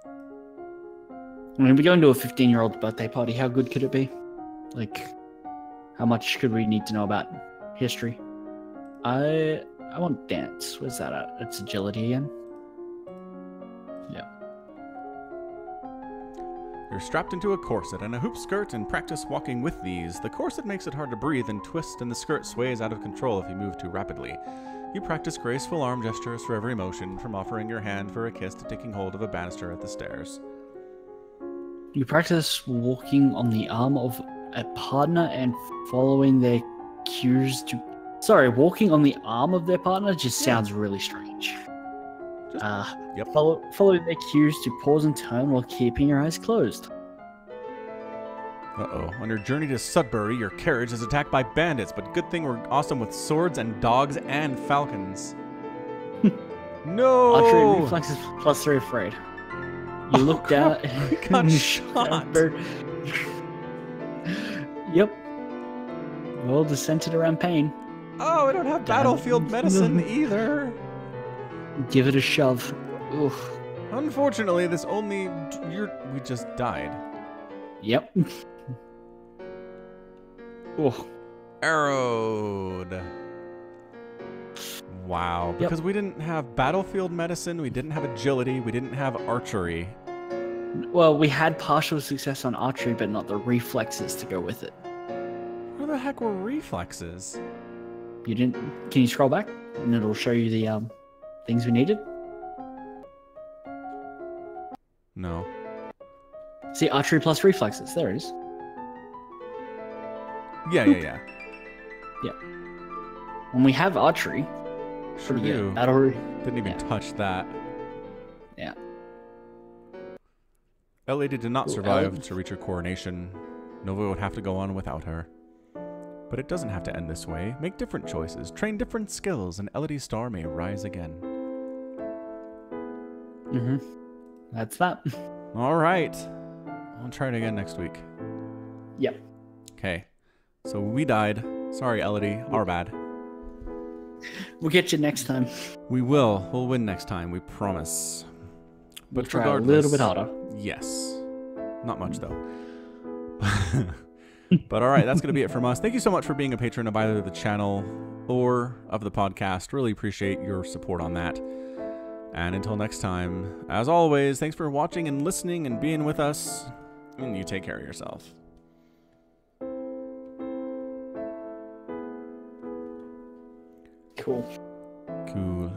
I mean, we're going to a 15-year-old's birthday party. How good could it be? Like, how much could we need to know about history? I want dance. Where's that at? It's agility again. Yeah. You're strapped into a corset and a hoop skirt and practice walking with these. The corset makes it hard to breathe and twist, and the skirt sways out of control if you move too rapidly. You practice graceful arm gestures for every motion, from offering your hand for a kiss to taking hold of a banister at the stairs. You practice walking on the arm of a partner and following their cues to... Sorry, walking on the arm of their partner just sounds really strange. Just- Yep. Follow their cues to pause and turn while keeping your eyes closed. Uh-oh. On your journey to Sudbury, your carriage is attacked by bandits, but good thing we're awesome with swords and dogs and falcons. No! Archery reflexes +3 afraid. You look down... We got shot! Yep. Well, just centered around pain. Oh, I don't have battlefield medicine either. Give it a shove. Oof. Unfortunately, this only... We just died. Yep. Oh. Arrowed. Wow. Yep. Because we didn't have battlefield medicine, we didn't have agility, we didn't have archery. Well, we had partial success on archery, but not the reflexes to go with it. Where the heck were reflexes? You didn't... Can you scroll back? And it'll show you the things we needed. No. See, archery plus reflexes. There it is. Yeah. When we have archery, Sure do. that'll... Didn't even touch that. Yeah. Elodie did not Ooh, survive Elodie. to reach her coronation. Nova would have to go on without her. But it doesn't have to end this way. Make different choices, train different skills, and Elodie's star may rise again. Mm-hmm. That's that. All right. I'll try it again next week. Yep. Okay. So we died. Sorry, Elodie. Our bad. We'll get you next time. We will. We'll win next time. We promise. We'll But try a regardless, little bit harder. Yes. Not much, though. But all right, that's going to be it from us. Thank you so much for being a patron of either the channel or of the podcast. Really appreciate your support on that. And until next time, as always, thanks for watching and listening and being with us. And you take care of yourself. Cool. Cool.